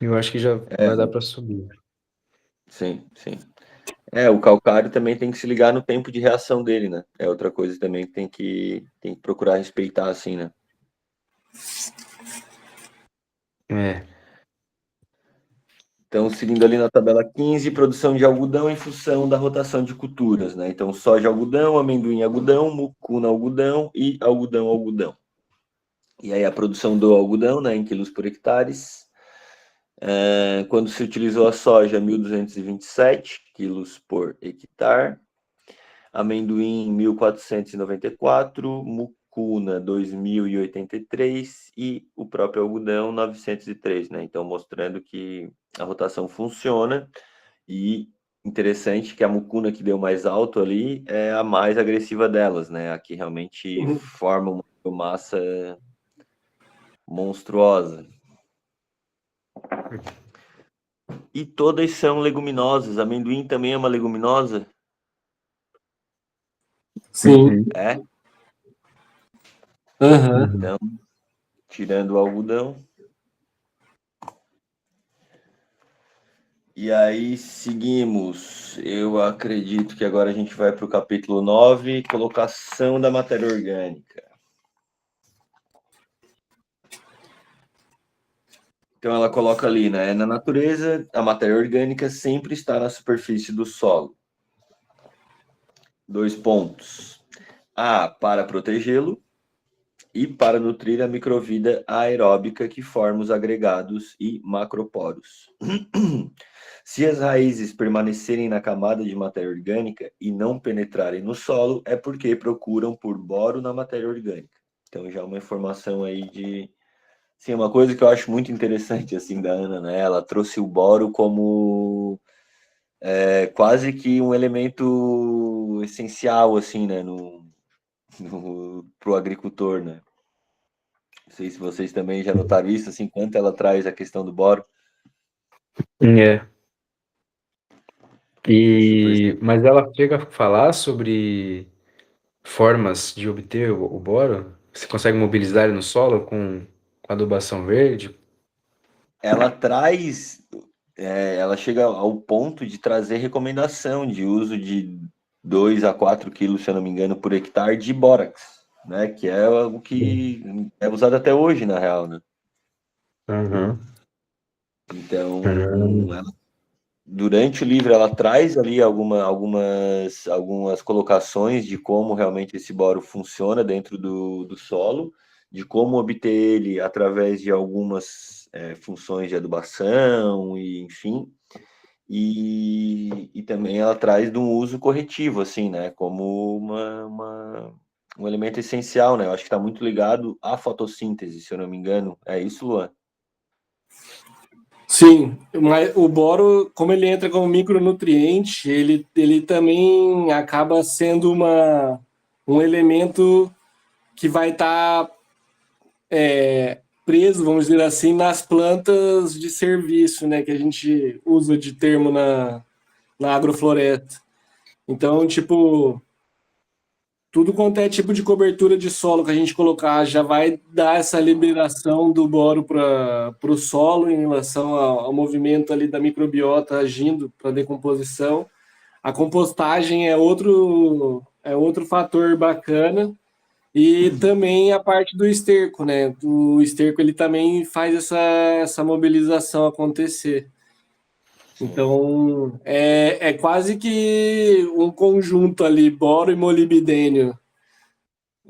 eu acho que já É, vai dar pra subir. sim. O calcário também tem que se ligar no tempo de reação dele, né? É outra coisa também que tem que procurar respeitar, assim, né? É. Então, seguindo ali na tabela 15, produção de algodão em função da rotação de culturas, né? Então, soja algodão, amendoim algodão, mucuna algodão e algodão. E aí a produção do algodão, né, em quilos por hectares, quando se utilizou a soja, 1.227 quilos por hectare, amendoim 1.494, mucuna 2.083 e o próprio algodão 903, né? Então, mostrando que a rotação funciona. E interessante que a mucuna que deu mais alto ali é a mais agressiva delas, né? A que realmente forma uma biomassa monstruosa. E todas são leguminosas. Amendoim também é uma leguminosa? Sim. É. Aham. Então, tirando o algodão. E aí seguimos. Eu acredito que agora a gente vai para o capítulo 9, colocação da matéria orgânica. Então ela coloca ali, né? Na natureza, a matéria orgânica sempre está na superfície do solo. 2 pontos. A, para protegê-lo e para nutrir a microvida aeróbica que forma os agregados e macroporos. Se as raízes permanecerem na camada de matéria orgânica e não penetrarem no solo, é porque procuram por boro na matéria orgânica. Então já uma informação aí de... Sim, uma coisa que eu acho muito interessante assim da Ana, né? Ela trouxe o boro como quase que um elemento essencial assim, né? Pro agricultor, né? Não sei se vocês também já notaram isso, assim, quanto ela traz a questão do boro. É. Super. Mas ela chega a falar sobre formas de obter o boro? Você consegue mobilizar ele no solo com adubação verde? Ela traz, ela chega ao ponto de trazer recomendação de uso de 2 a 4 quilos, se eu não me engano, por hectare de bórax, né? Que é o que é usado até hoje, na real, né? Uhum. Então, Uhum. durante o livro, ela traz ali algumas colocações de como realmente esse boro funciona dentro do solo, de como obter ele através de algumas funções de adubação, e enfim. E também ela traz de um uso corretivo, assim, né? Como um elemento essencial, né? Eu acho que está muito ligado à fotossíntese, se eu não me engano. É isso, Luan? Sim, mas o boro, como ele entra como micronutriente, ele também acaba sendo um elemento que vai estar preso, vamos dizer assim, nas plantas de serviço, né, que a gente usa de termo na agrofloresta. Então, tipo, tudo quanto é tipo de cobertura de solo que a gente colocar já vai dar essa liberação do boro para o solo em relação ao movimento ali da microbiota agindo para decomposição. A compostagem é outro fator bacana e também a parte do esterco, né? O esterco ele também faz essa mobilização acontecer. Sim. Então é quase que um conjunto ali, boro e molibdênio.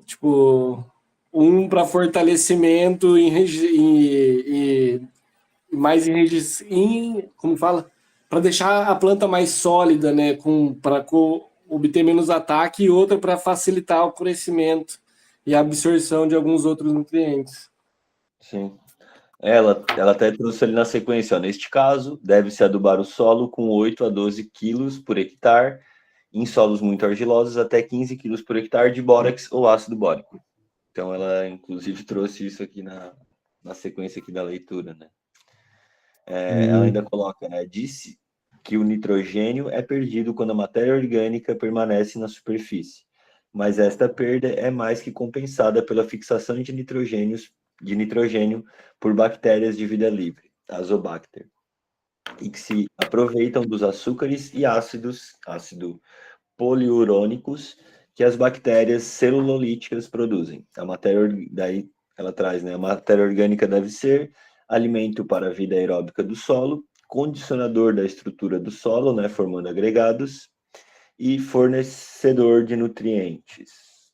Tipo, um para fortalecimento e mais como fala? Para deixar a planta mais sólida, né? Para obter menos ataque, e outra para facilitar o crescimento e a absorção de alguns outros nutrientes. Sim. Ela até trouxe ali na sequência, ó, neste caso, deve-se adubar o solo com 8 a 12 quilos por hectare em solos muito argilosos, até 15 quilos por hectare de bórax ou ácido bórico. Então, ela, inclusive, trouxe isso aqui na sequência aqui da leitura, né? Ela ainda coloca, né? Disse que o nitrogênio é perdido quando a matéria orgânica permanece na superfície, mas esta perda é mais que compensada pela fixação de nitrogênio por bactérias de vida livre, Azobacter, e que se aproveitam dos açúcares e ácido poliurônicos que as bactérias celulolíticas produzem. A matéria, daí ela traz, né? A matéria orgânica deve ser alimento para a vida aeróbica do solo, condicionador da estrutura do solo, né? Formando agregados, e fornecedor de nutrientes.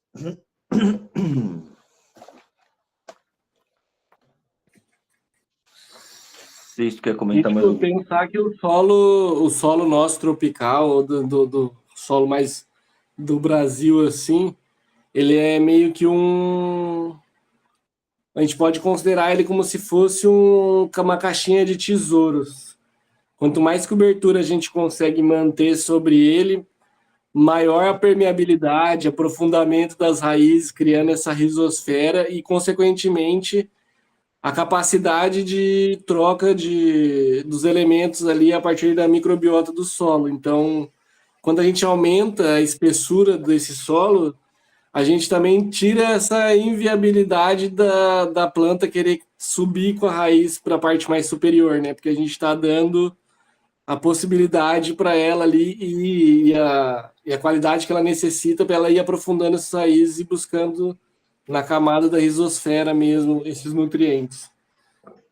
Se isso quer E comentar mais tipo, alguma coisa? pensar que o solo nosso tropical, ou do solo mais do Brasil, assim, ele é meio que um. A gente pode considerar ele como se fosse uma caixinha de tesouros. Quanto mais cobertura a gente consegue manter sobre ele, maior a permeabilidade, aprofundamento das raízes, criando essa rizosfera e, consequentemente, a capacidade de troca dos elementos ali a partir da microbiota do solo. Então, quando a gente aumenta a espessura desse solo, a gente também tira essa inviabilidade da planta querer subir com a raiz para a parte mais superior, né? Porque a gente está dando a possibilidade para ela ali e a qualidade que ela necessita para ela ir aprofundando essas raízes e buscando na camada da rizosfera mesmo esses nutrientes.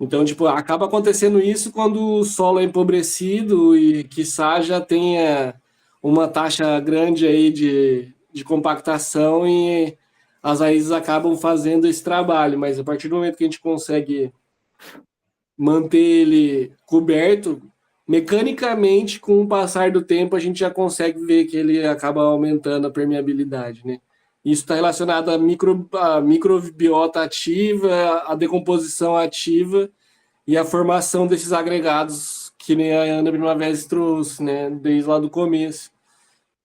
Então, tipo, acaba acontecendo isso quando o solo é empobrecido e, quiçá, já tenha uma taxa grande aí de compactação e as raízes acabam fazendo esse trabalho. Mas a partir do momento que a gente consegue manter ele coberto, mecanicamente, com o passar do tempo, a gente já consegue ver que ele acaba aumentando a permeabilidade, né? Isso está relacionado à microbiota ativa, à decomposição ativa e a formação desses agregados que nem a Ana Primavera trouxe, né, desde lá do começo,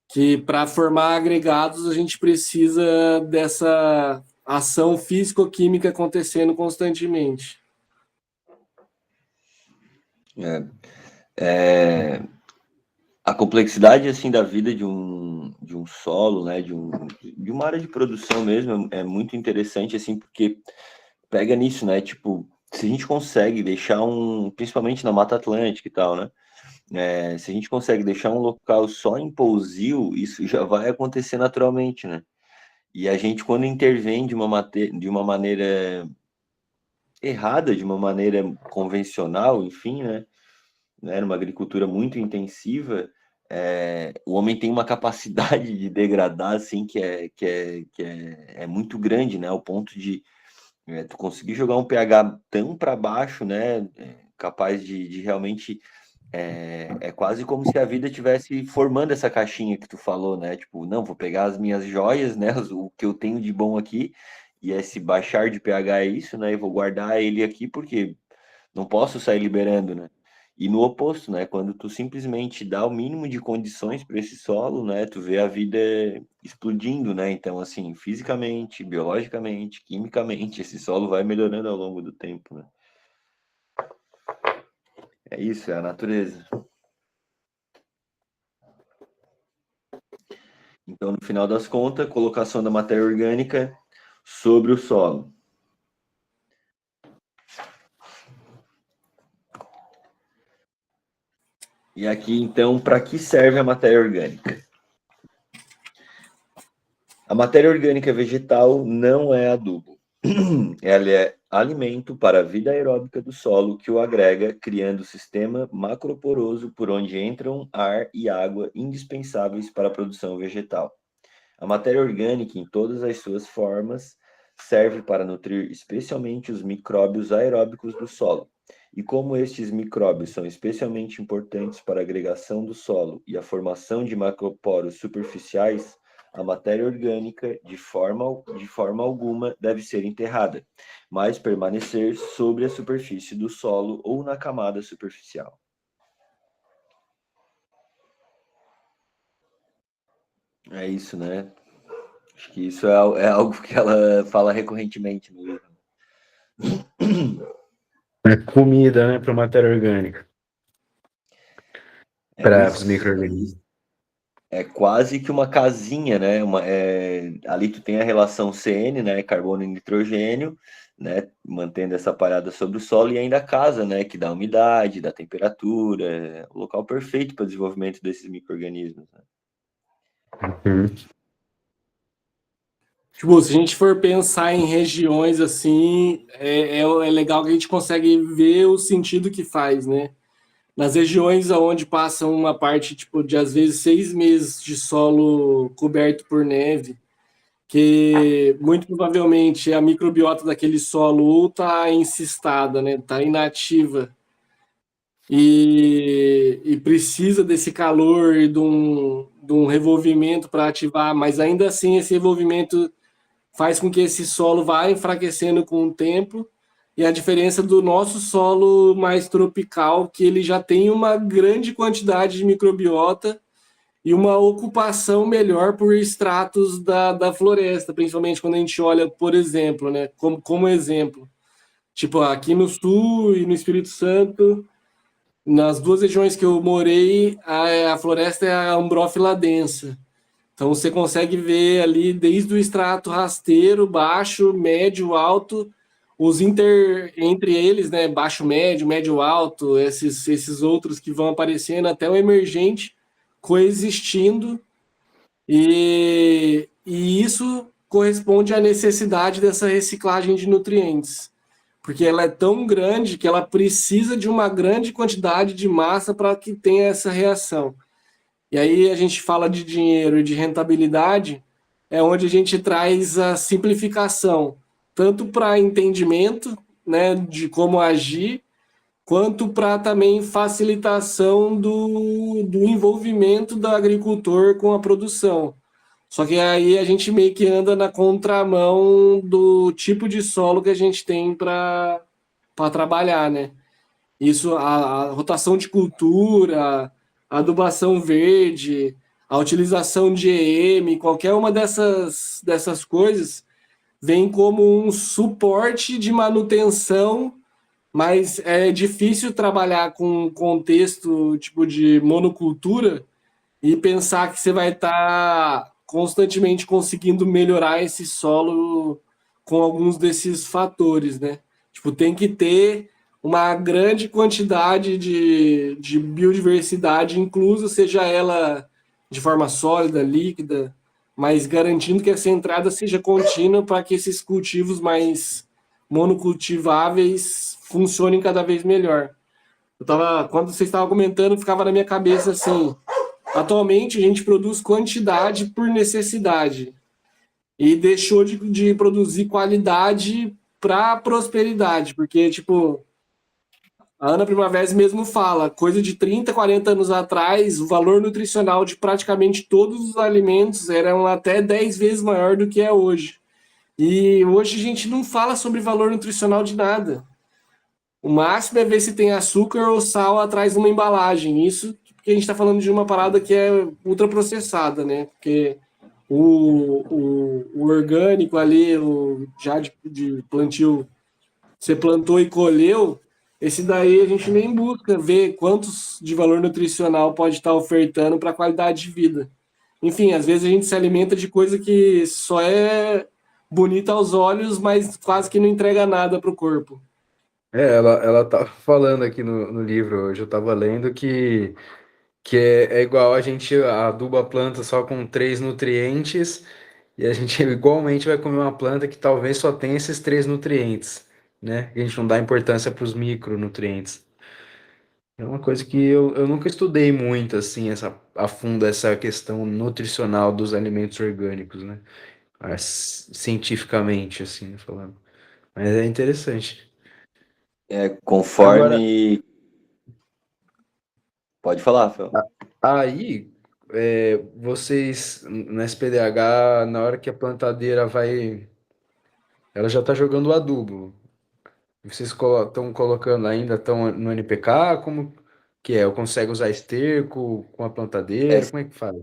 que para formar agregados a gente precisa dessa ação físico-química acontecendo constantemente. A complexidade assim da vida de um solo, né, de uma área de produção mesmo é muito interessante assim, porque pega nisso, né? Tipo, se a gente consegue deixar principalmente na Mata Atlântica e tal, né? Se a gente consegue deixar um local só em pousio, isso já vai acontecer naturalmente, né? E a gente, quando intervém de uma maneira errada, de uma maneira convencional, enfim, né, numa agricultura muito intensiva, o homem tem uma capacidade de degradar, assim, que é muito grande, né? Ao ponto de tu conseguir jogar um pH tão para baixo, né? Capaz de realmente é quase como se a vida tivesse formando essa caixinha que tu falou, né? Tipo, não, vou pegar as minhas joias, né? O que eu tenho de bom aqui, e esse baixar de pH é isso, né? E vou guardar ele aqui porque não posso sair liberando, né? E no oposto, né? Quando tu simplesmente dá o mínimo de condições para esse solo, né? Tu vê a vida explodindo, né? Então, assim, fisicamente, biologicamente, quimicamente, esse solo vai melhorando ao longo do tempo, né? É isso, é a natureza. Então, no final das contas, colocação da matéria orgânica sobre o solo. E aqui, então, para que serve a matéria orgânica? A matéria orgânica vegetal não é adubo. Ela é alimento para a vida aeróbica do solo que o agrega, criando o sistema macroporoso por onde entram ar e água indispensáveis para a produção vegetal. A matéria orgânica, em todas as suas formas, serve para nutrir especialmente os micróbios aeróbicos do solo. E como estes micróbios são especialmente importantes para a agregação do solo e a formação de macroporos superficiais, a matéria orgânica, de forma alguma, deve ser enterrada, mas permanecer sobre a superfície do solo ou na camada superficial. É isso, né? Acho que isso é algo que ela fala recorrentemente no livro. Comida, né, para matéria orgânica, É para os isso, é micro-organismos. isso. É quase que uma casinha, né? Ali tu tem a relação CN, né? Carbono e nitrogênio, né? Mantendo essa parada sobre o solo e ainda a casa, né? Que dá umidade, dá temperatura, é o local perfeito para o desenvolvimento desses micro-organismos, né? Uhum. Tipo, se a gente for pensar em regiões assim, é legal que a gente consegue ver o sentido que faz, né? Nas regiões onde passa uma parte, tipo, de às vezes 6 meses de solo coberto por neve, que muito provavelmente a microbiota daquele solo está encistada, né? Está inativa e precisa desse calor e de um revolvimento para ativar, mas ainda assim esse revolvimento faz com que esse solo vá enfraquecendo com o tempo. E a diferença do nosso solo mais tropical, que ele já tem uma grande quantidade de microbiota e uma ocupação melhor por estratos da floresta, principalmente quando a gente olha, por exemplo, né, como exemplo. Tipo, aqui no sul e no Espírito Santo, nas duas regiões que eu morei, a floresta é a Umbrófila densa. Então você consegue ver ali desde o extrato rasteiro, baixo, médio, alto, entre eles, né, baixo, médio, alto, esses outros que vão aparecendo até o emergente coexistindo e isso corresponde à necessidade dessa reciclagem de nutrientes, porque ela é tão grande que ela precisa de uma grande quantidade de massa para que tenha essa reação. E aí a gente fala de dinheiro e de rentabilidade, é onde a gente traz a simplificação, tanto para entendimento, né, de como agir, quanto para também facilitação do envolvimento do agricultor com a produção. Só que aí a gente meio que anda na contramão do tipo de solo que a gente tem para trabalhar, né? Isso, a rotação de cultura, a adubação verde, a utilização de EM, qualquer uma dessas coisas vem como um suporte de manutenção, mas é difícil trabalhar com um contexto tipo de monocultura e pensar que você vai estar constantemente conseguindo melhorar esse solo com alguns desses fatores, né? Tipo, tem que ter uma grande quantidade de biodiversidade inclusa, seja ela de forma sólida, líquida, mas garantindo que essa entrada seja contínua para que esses cultivos mais monocultiváveis funcionem cada vez melhor. Quando você estava comentando, ficava na minha cabeça assim, atualmente, a gente produz quantidade por necessidade e deixou de produzir qualidade para prosperidade, porque, tipo, a Ana Primavera mesmo fala, coisa de 30, 40 anos atrás, o valor nutricional de praticamente todos os alimentos eram até 10 vezes maior do que é hoje. E hoje a gente não fala sobre valor nutricional de nada. O máximo é ver se tem açúcar ou sal atrás de uma embalagem. Isso porque a gente está falando de uma parada que é ultraprocessada, né? Porque o orgânico ali, já de plantio, você plantou e colheu, esse daí a gente nem busca ver quantos de valor nutricional pode estar ofertando para a qualidade de vida. Enfim, às vezes a gente se alimenta de coisa que só é bonita aos olhos, mas quase que não entrega nada para o corpo. Ela tá falando aqui no livro, hoje eu tava lendo que é igual a gente aduba a planta só com três nutrientes e a gente igualmente vai comer uma planta que talvez só tenha esses três nutrientes, né? A gente não dá importância para os micronutrientes. É uma coisa que eu nunca estudei muito, assim, a fundo essa questão nutricional dos alimentos orgânicos, né? Cientificamente, assim, falando. Mas é interessante. Agora, Conforme. Pode falar, Fel. aí, vocês, na SPDH, na hora que a plantadeira vai, ela já está jogando o adubo. Vocês estão colocando ainda, estão no NPK? Como que é? Eu consigo usar esterco com a É, plantadeira? Como é que faz?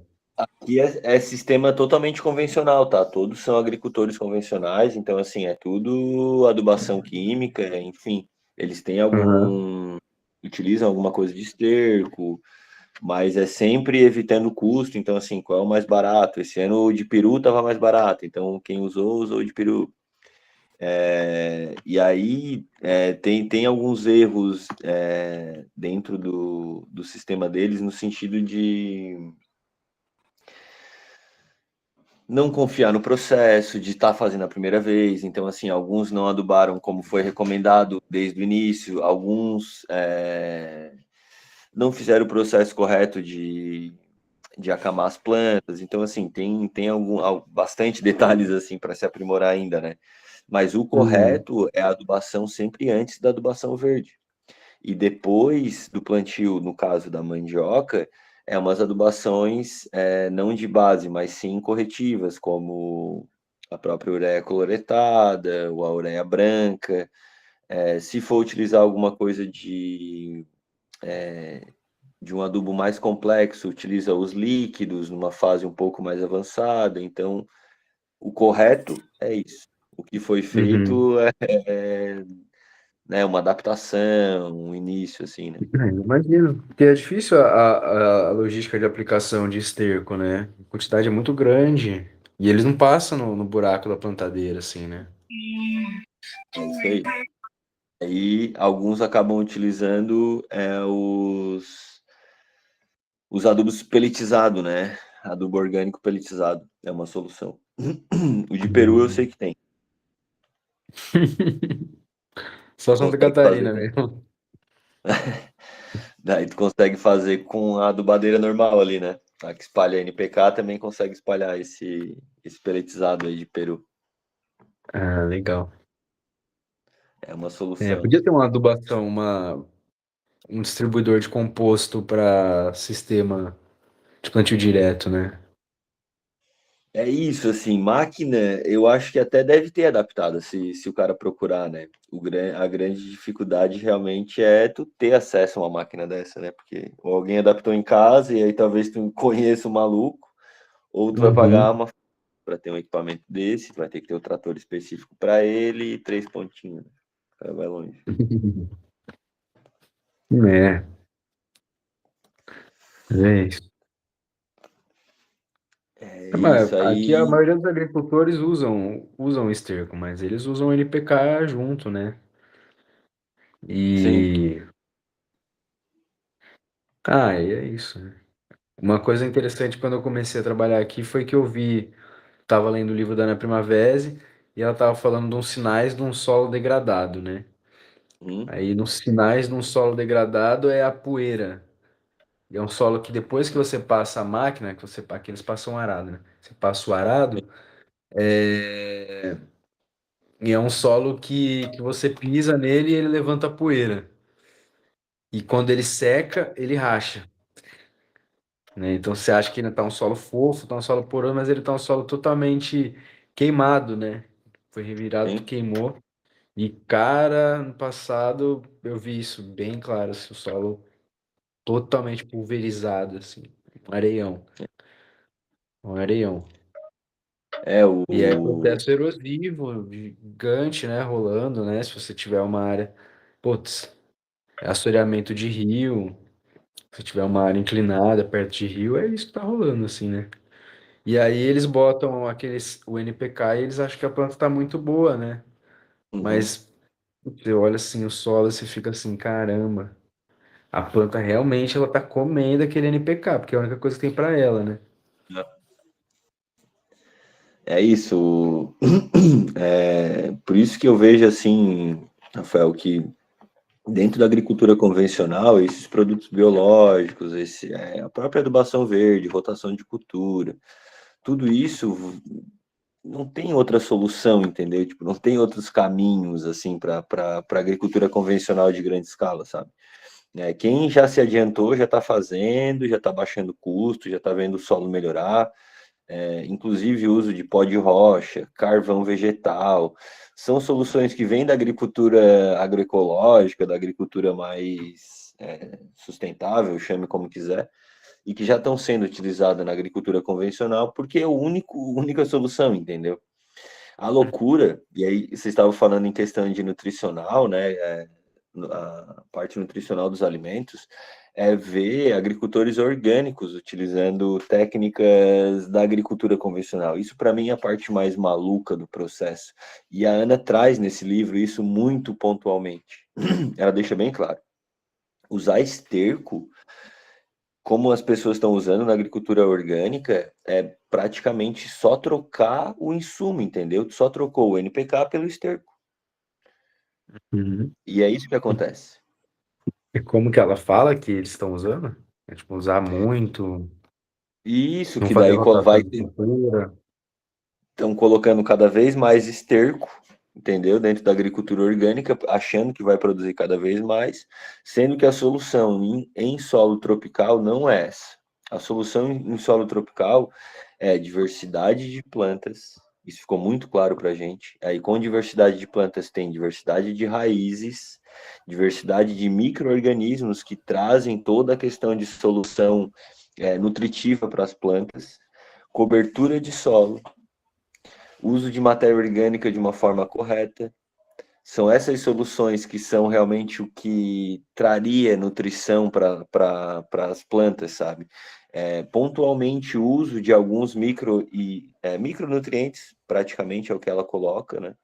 aqui é sistema totalmente convencional, tá? Todos são agricultores convencionais, então, assim, é tudo adubação química, enfim. Eles têm Aham. utilizam alguma coisa de esterco, mas é sempre evitando custo, então, assim, qual é o mais barato? Esse ano o de peru estava mais barato, então quem usou o de peru. E aí tem alguns erros dentro do sistema deles, no sentido de não confiar no processo, de estar fazendo a primeira vez. Então, assim, alguns não adubaram como foi recomendado desde o início, alguns não fizeram o processo correto de acamar as plantas. Então, assim, tem bastante detalhes assim para se aprimorar ainda, né? Mas o Uhum. correto é a adubação sempre antes da adubação verde. E depois do plantio, no caso da mandioca, umas adubações não de base, mas sim corretivas, como a própria ureia coloretada, ou a ureia branca. Se for utilizar alguma coisa de um adubo mais complexo, utiliza os líquidos numa fase um pouco mais avançada. Então, o correto é isso. O que foi Uhum. feito é, né, uma adaptação, um início, assim, né? Imagino, porque é difícil a logística de aplicação de esterco, né? A quantidade é muito grande e eles não passam no buraco da plantadeira, assim, né? É isso aí. Aí alguns acabam utilizando os adubos pelletizados, né? Adubo orgânico pelletizado é uma solução. O de peru eu sei Hum. que tem. Só Santa Consegue fazer Catarina com. mesmo. Daí tu consegue fazer com a adubadeira normal ali, né? A que espalha NPK também consegue espalhar esse pelletizado aí de peru. Ah, legal. É uma É, solução. podia ter uma adubação, um distribuidor de composto para sistema de plantio direto, né? É isso, assim, máquina, eu acho que até deve ter adaptado, se o cara procurar, né? A grande dificuldade realmente é tu ter acesso a uma máquina dessa, né? Porque ou alguém adaptou em casa e aí talvez tu conheça o maluco, ou tu vai pagar Uhum. uma para ter um equipamento desse, tu vai ter que ter o trator específico para ele e 3 pontinhos, né? O cara vai longe. É, é isso. É É, mas isso aqui a aí, maioria dos agricultores usam esterco, mas eles usam NPK junto, né? sim. E e é isso, né? Uma coisa interessante quando eu comecei a trabalhar aqui foi que tava lendo o livro da Ana Primavera e ela tava falando de uns sinais de um solo degradado, né? Hum, Aí nos sinais de um solo degradado é a poeira. E é um solo que depois que você passa a máquina, aqui eles passam o arado, né? Você passa o arado, e é um solo que você pisa nele e ele levanta poeira. E quando ele seca, ele racha, né? Então você acha que ainda tá um solo fofo, tá um solo poroso, mas ele tá um solo totalmente queimado, né? Foi revirado, sim. queimou. E, cara, no passado eu vi isso bem claro, assim, o solo totalmente pulverizado, assim, um areião, um areião. É E é processo erosivo, gigante, né, rolando, né, se você tiver uma área, putz, assoreamento de rio, se tiver uma área inclinada perto de rio, é isso que tá rolando, assim, né. E aí eles botam o NPK e eles acham que a planta tá muito boa, né, Uhum. mas você olha assim o solo e você fica assim, caramba, a planta realmente ela tá comendo aquele NPK, porque é a única coisa que tem pra ela, né. É isso. Por isso que eu vejo assim, Rafael, que dentro da agricultura convencional, esses produtos biológicos, a própria adubação verde, rotação de cultura, tudo isso não tem outra solução, entendeu? Tipo, não tem outros caminhos assim para a agricultura convencional de grande escala, sabe? Quem já se adiantou já está fazendo, já está baixando custo, já está vendo o solo melhorar. Inclusive o uso de pó de rocha, carvão vegetal, são soluções que vêm da agricultura agroecológica, da agricultura mais sustentável, chame como quiser, e que já estão sendo utilizadas na agricultura convencional, porque é a única solução, entendeu? A loucura, e aí vocês estavam falando em questão de nutricional, né? A parte nutricional dos alimentos, é ver agricultores orgânicos utilizando técnicas da agricultura convencional. Isso, para mim, é a parte mais maluca do processo. E a Ana traz nesse livro isso muito pontualmente. Ela deixa bem claro. Usar esterco, como as pessoas estão usando na agricultura orgânica, é praticamente só trocar o insumo, entendeu? Só trocou o NPK pelo esterco. Uhum. E é isso que acontece. E como que ela fala que eles estão usando? É tipo, usar muito, Isso não que fazer daí rotação de cultura. estão colocando cada vez mais esterco, entendeu? Dentro da agricultura orgânica, achando que vai produzir cada vez mais, sendo que a solução em solo tropical não é essa. A solução em solo tropical é diversidade de plantas. Isso ficou muito claro para a gente. Aí, com diversidade de plantas, tem diversidade de raízes, diversidade de micro-organismos que trazem toda a questão de solução nutritiva para as plantas, cobertura de solo, uso de matéria orgânica de uma forma correta. São essas soluções que são realmente o que traria nutrição para as plantas, sabe? Pontualmente o uso de alguns micronutrientes, praticamente é o que ela coloca, né?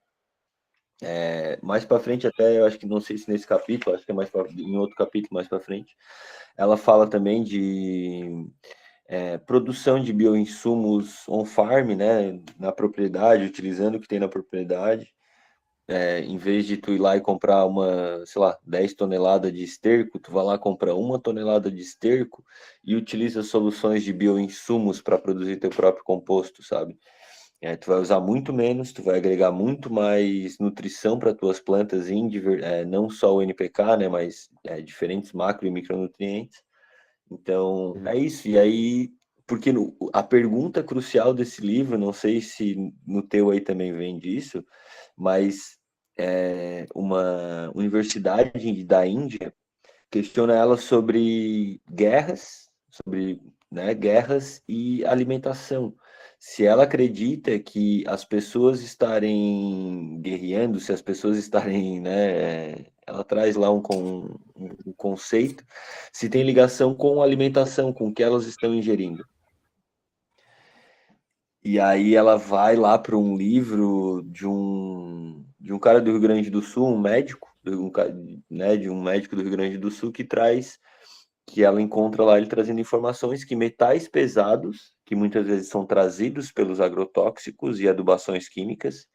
Mais para frente até, eu acho que não sei se nesse capítulo, acho que é em outro capítulo mais para frente, ela fala também de produção de bioinsumos on-farm, né, na propriedade, utilizando o que tem na propriedade, em vez de tu ir lá e comprar sei lá, 10 toneladas de esterco, tu vai lá comprar 1 tonelada de esterco e utiliza soluções de bioinsumos para produzir teu próprio composto, sabe? Tu vai usar muito menos, tu vai agregar muito mais nutrição para tuas plantas, não só o NPK, né, mas diferentes macro e micronutrientes. Então, é isso. E aí, porque a pergunta crucial desse livro, não sei se no teu aí também vem disso, mas uma universidade da Índia questiona ela sobre, né, guerras e alimentação. Se ela acredita que as pessoas estarem guerreando, se as pessoas estarem, né, ela traz lá um conceito, se tem ligação com a alimentação, com o que elas estão ingerindo. E aí ela vai lá para um livro de um cara do Rio Grande do Sul, um médico, né, de um médico do Rio Grande do Sul que ela encontra lá ele trazendo informações que metais pesados, que muitas vezes são trazidos pelos agrotóxicos e adubações químicas,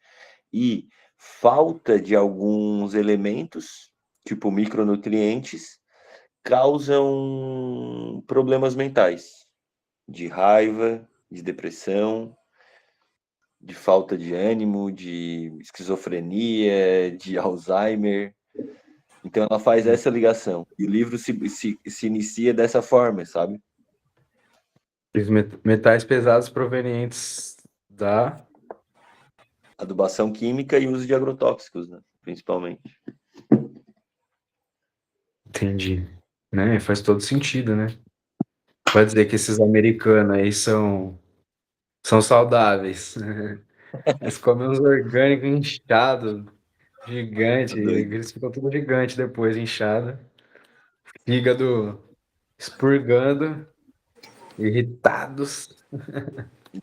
e falta de alguns elementos, tipo micronutrientes, causam problemas mentais, de raiva, de depressão, de falta de ânimo, de esquizofrenia, de Alzheimer. Então ela faz essa ligação. E o livro se inicia dessa forma, sabe? Os metais pesados provenientes da... Adubação química e uso de agrotóxicos, né? Principalmente. Entendi. Né? Faz todo sentido, né? Pode dizer que esses americanos aí são saudáveis. Eles comem uns orgânicos inchados, gigante. Tá doido. Eles ficam tudo gigante depois, inchado. Fígado expurgando, irritados.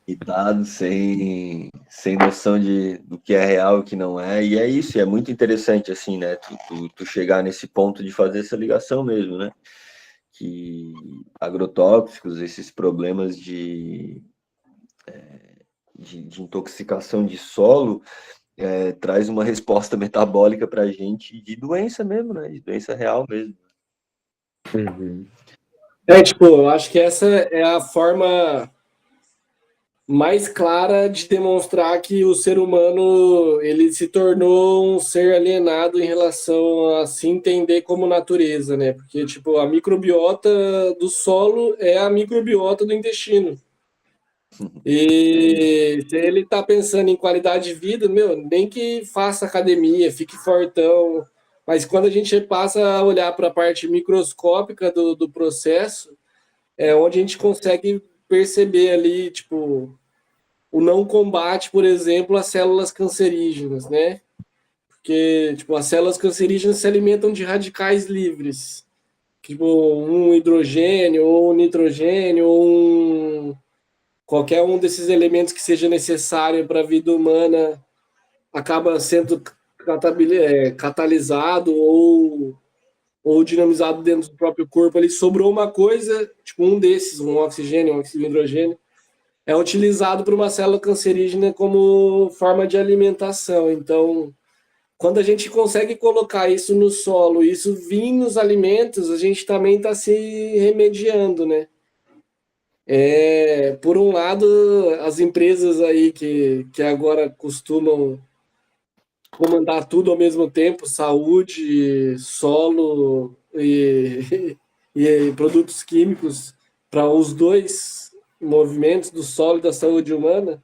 Irritado, sem noção do que é real e o que não é. E é isso, é muito interessante, assim, né? Tu chegar nesse ponto de fazer essa ligação mesmo, né? Que agrotóxicos, esses problemas de intoxicação de solo, traz uma resposta metabólica para a gente de doença mesmo, né? De doença real mesmo. Uhum. Tipo, eu acho que essa é a forma mais clara de demonstrar que o ser humano ele se tornou um ser alienado em relação a se entender como natureza, né? Porque, tipo, a microbiota do solo é a microbiota do intestino. E se ele tá pensando em qualidade de vida, meu, nem que faça academia, fique fortão, mas quando a gente passa a olhar para a parte microscópica do processo, é onde a gente consegue perceber ali, tipo, o não combate, por exemplo, às células cancerígenas, né? Porque, tipo, as células cancerígenas se alimentam de radicais livres, tipo um hidrogênio ou um nitrogênio ou qualquer um desses elementos que seja necessário para a vida humana acaba sendo catalisado ou dinamizado dentro do próprio corpo ali. Sobrou uma coisa, tipo um desses, um oxigênio, um hidrogênio, é utilizado por uma célula cancerígena como forma de alimentação. Então, quando a gente consegue colocar isso no solo, isso vir nos alimentos, a gente também está se remediando, né? Por um lado, as empresas aí que agora costumam comandar tudo ao mesmo tempo, saúde, solo e produtos químicos para os dois movimentos do solo e da saúde humana,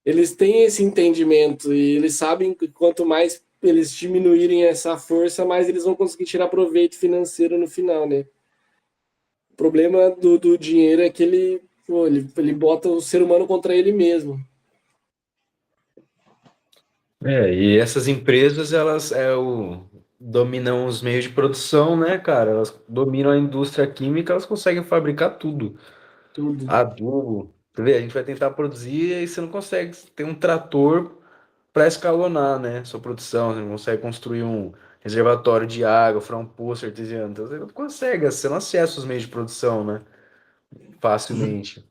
eles têm esse entendimento e eles sabem que quanto mais eles diminuírem essa força, mais eles vão conseguir tirar proveito financeiro no final, né? O problema do dinheiro é que ele bota o ser humano contra ele mesmo. E essas empresas, elas dominam os meios de produção, né, cara? Elas dominam a indústria química, elas conseguem fabricar tudo. Tudo. Adubo. Você vê, a gente vai tentar produzir e você não consegue ter um trator para escalonar, né, sua produção. Você não consegue construir um reservatório de água, furar um poço artesiano. Então, você não consegue, você não acessa os meios de produção, né, facilmente.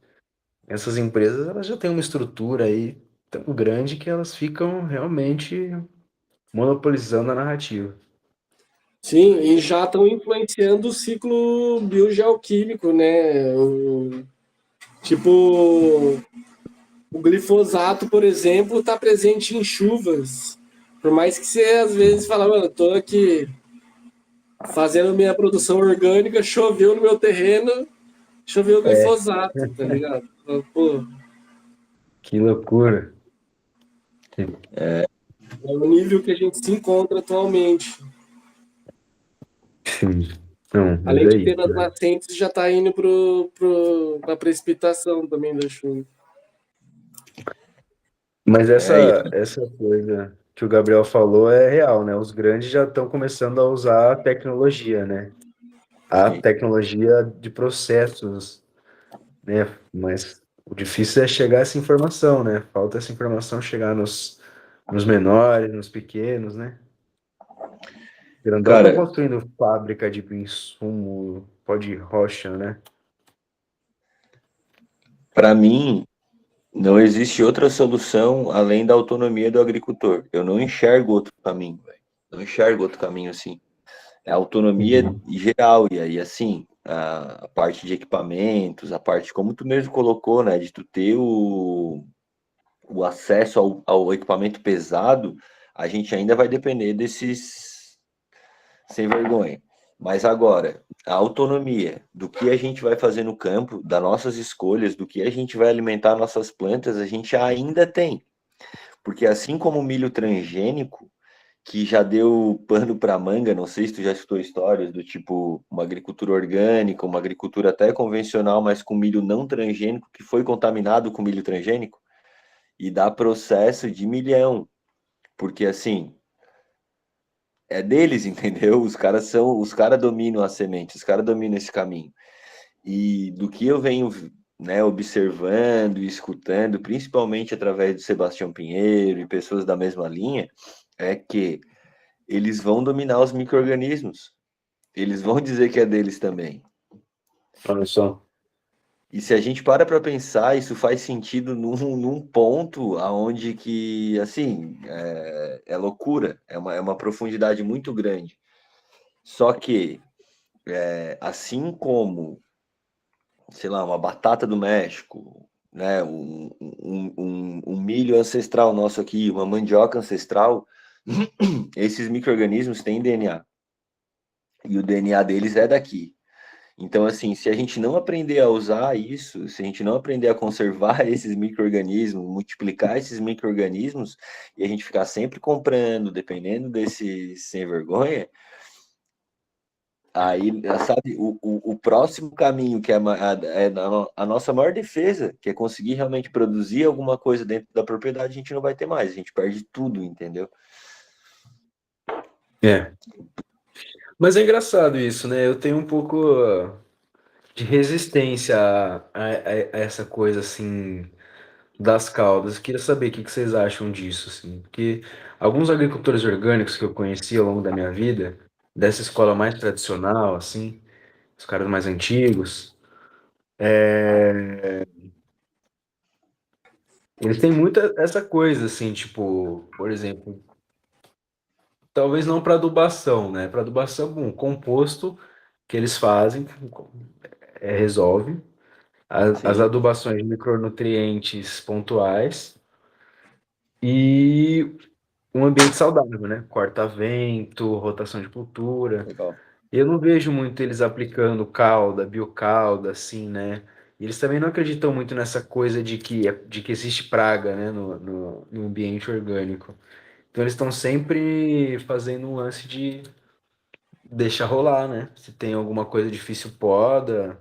Essas empresas, elas já têm uma estrutura aí tão grande que elas ficam realmente monopolizando a narrativa. Sim, e já estão influenciando o ciclo biogeoquímico, né? Tipo, o glifosato, por exemplo, está presente em chuvas. Por mais que você às vezes fala, mano, eu tô aqui fazendo minha produção orgânica, choveu no meu terreno, choveu É, glifosato, tá ligado? Pô, que loucura. é o nível que a gente se encontra atualmente. Sim. Não, mas Além é de ter isso, nas né? nascentes, já está indo para a precipitação também da chuva. Mas É, e essa coisa que o Gabriel falou é real, né? Os grandes já estão começando a usar a tecnologia, né? A assim, tecnologia de processos, né? Mas o difícil é chegar essa informação, né? Falta essa informação chegar nos menores, nos pequenos, né? Grandão estão cara, construindo fábrica de insumo, pó de rocha, né? para mim, não existe outra solução além da autonomia do agricultor. Eu não enxergo outro caminho, velho. Não enxergo outro caminho assim. É a autonomia Uhum. geral, e aí, assim, a parte de equipamentos, a parte, como tu mesmo colocou, né, de tu ter o acesso ao equipamento pesado, a gente ainda vai depender desses sem vergonha. Mas agora, a autonomia do que a gente vai fazer no campo, das nossas escolhas, do que a gente vai alimentar nossas plantas, a gente ainda tem. Porque assim como o milho transgênico, que já deu pano para manga, não sei se tu já escutou histórias do tipo uma agricultura orgânica, uma agricultura até convencional, mas com milho não transgênico, que foi contaminado com milho transgênico, e dá processo de milhão. Porque assim, é deles, entendeu? Os caras dominam a semente, os caras dominam esse caminho. E do que eu venho, né, observando e escutando, principalmente através do Sebastião Pinheiro e pessoas da mesma linha, é que eles vão dominar os micro-organismos. Eles vão dizer que é deles também. Olha só. E se a gente para pensar, isso faz sentido num ponto aonde que, assim, é loucura, é uma profundidade muito grande. Só que, assim como, sei lá, uma batata do México, né, um milho ancestral nosso aqui, uma mandioca ancestral, esses micro-organismos têm DNA. E o DNA deles é daqui. Então, assim, se a gente não aprender a usar isso, se a gente não aprender a conservar esses micro-organismos, multiplicar esses micro-organismos, e a gente ficar sempre comprando, dependendo desses sem vergonha, Aí, sabe, o próximo caminho, que é a nossa maior defesa, que é conseguir realmente produzir alguma coisa dentro da propriedade, a gente não vai ter mais, a gente perde tudo, entendeu? É. Mas é engraçado isso, né? Eu tenho um pouco de resistência a essa coisa assim das caudas. Queria saber o que vocês acham disso, assim, porque alguns agricultores orgânicos que eu conheci ao longo da minha vida, dessa escola mais tradicional, assim, os caras mais antigos, eles têm muita essa coisa, assim, tipo, por exemplo, talvez não para adubação, né? Para adubação, bom, composto que eles fazem resolve. As Sim, adubações de micronutrientes pontuais e um ambiente saudável, né? Corta-vento, rotação de cultura. legal. Eu não vejo muito eles aplicando cauda, biocauda, assim, né? E eles também não acreditam muito nessa coisa de que existe praga, né, no ambiente orgânico. Então eles estão sempre fazendo um lance de deixar rolar, né? Se tem alguma coisa difícil, poda.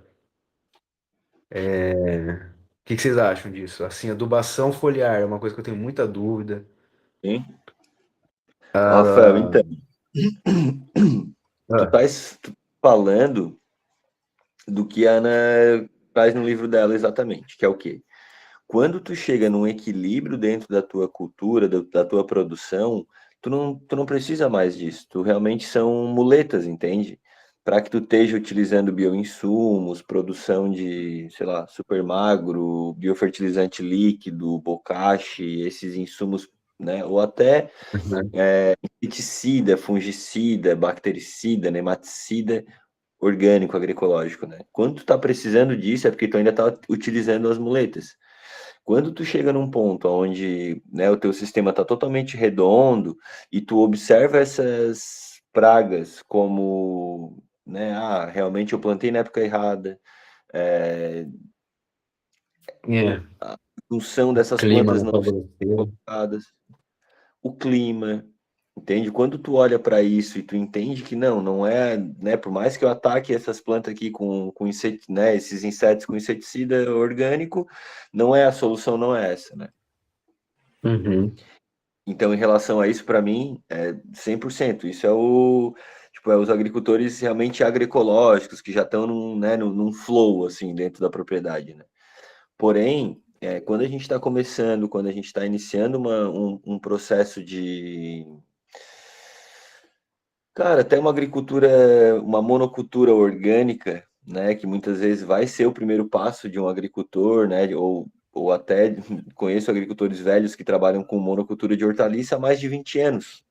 O que vocês acham disso? Assim, adubação foliar é uma coisa que eu tenho muita dúvida. Sim. Rafael, Ah, então, tu ah, estás falando do que a Ana traz no livro dela exatamente, que é o quê? Quando tu chega num equilíbrio dentro da tua cultura, da tua produção, tu não precisa mais disso. Tu realmente são muletas, entende? Para que tu esteja utilizando bioinsumos, produção de, sei lá, super magro, biofertilizante líquido, bocashi, esses insumos, né? Ou até uhum. inseticida, fungicida, bactericida, nematicida, orgânico, agroecológico, né? Quando tu tá precisando disso é porque tu ainda tá utilizando as muletas. Quando tu chega num ponto onde, né, o teu sistema está totalmente redondo e tu observa essas pragas como, né, realmente eu plantei na época errada, é, É, a função o dessas clima plantas não não favoreceu. colocadas, o clima, entende? Quando tu olha para isso e tu entende que não é, né, por mais que eu ataque essas plantas aqui com né, esses insetos com inseticida orgânico, não é a solução, não é essa, né? Uhum. Então, em relação a isso, para mim, é 100%. Isso é tipo, os agricultores realmente agroecológicos, que já estão num flow, assim, dentro da propriedade, né? Porém, quando a gente está começando, quando a gente está iniciando um processo de... Cara, até uma agricultura, uma monocultura orgânica, né? Que muitas vezes vai ser o primeiro passo de um agricultor, né? Ou até conheço agricultores velhos que trabalham com monocultura de hortaliça há mais de 20 anos.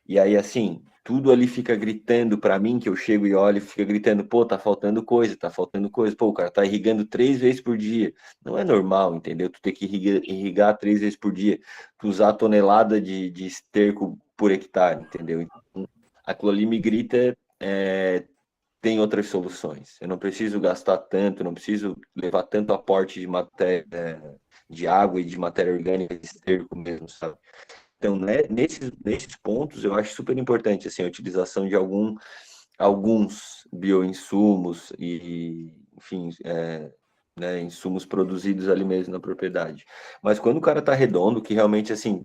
E aí, assim, tudo ali fica gritando para mim, que eu chego e olho, fica gritando, pô, tá faltando coisa, tá faltando coisa. Pô, o cara tá irrigando 3 vezes por dia. Não é normal, entendeu? Tu ter que irrigar 3 vezes por dia, tu usar tonelada de esterco por hectare, entendeu? Então, aquilo ali me grita, tem outras soluções. Eu não preciso gastar tanto, não preciso levar tanto aporte de matéria, de água e de matéria orgânica, de esterco mesmo, sabe? Então, né, nesses pontos, eu acho super importante assim, a utilização de alguns bioinsumos e, enfim, né, insumos produzidos ali mesmo na propriedade. Mas quando o cara tá redondo, que realmente, assim,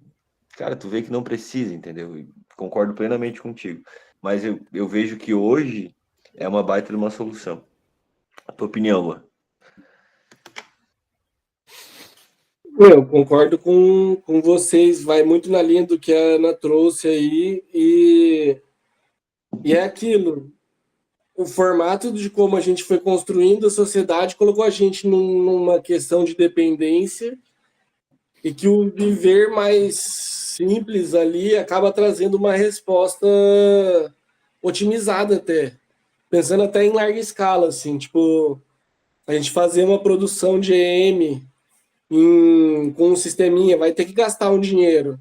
cara, tu vê que não precisa, entendeu? E concordo plenamente contigo. Mas eu vejo que hoje é uma baita de uma solução. A tua opinião, Luan? Eu concordo com vocês, vai muito na linha do que a Ana trouxe aí, e é aquilo. O formato de como a gente foi construindo a sociedade colocou a gente numa questão de dependência e que o viver mais simples ali acaba trazendo uma resposta otimizada até, pensando até em larga escala, assim, tipo, a gente fazer uma produção de EM com um sisteminha vai ter que gastar um dinheiro,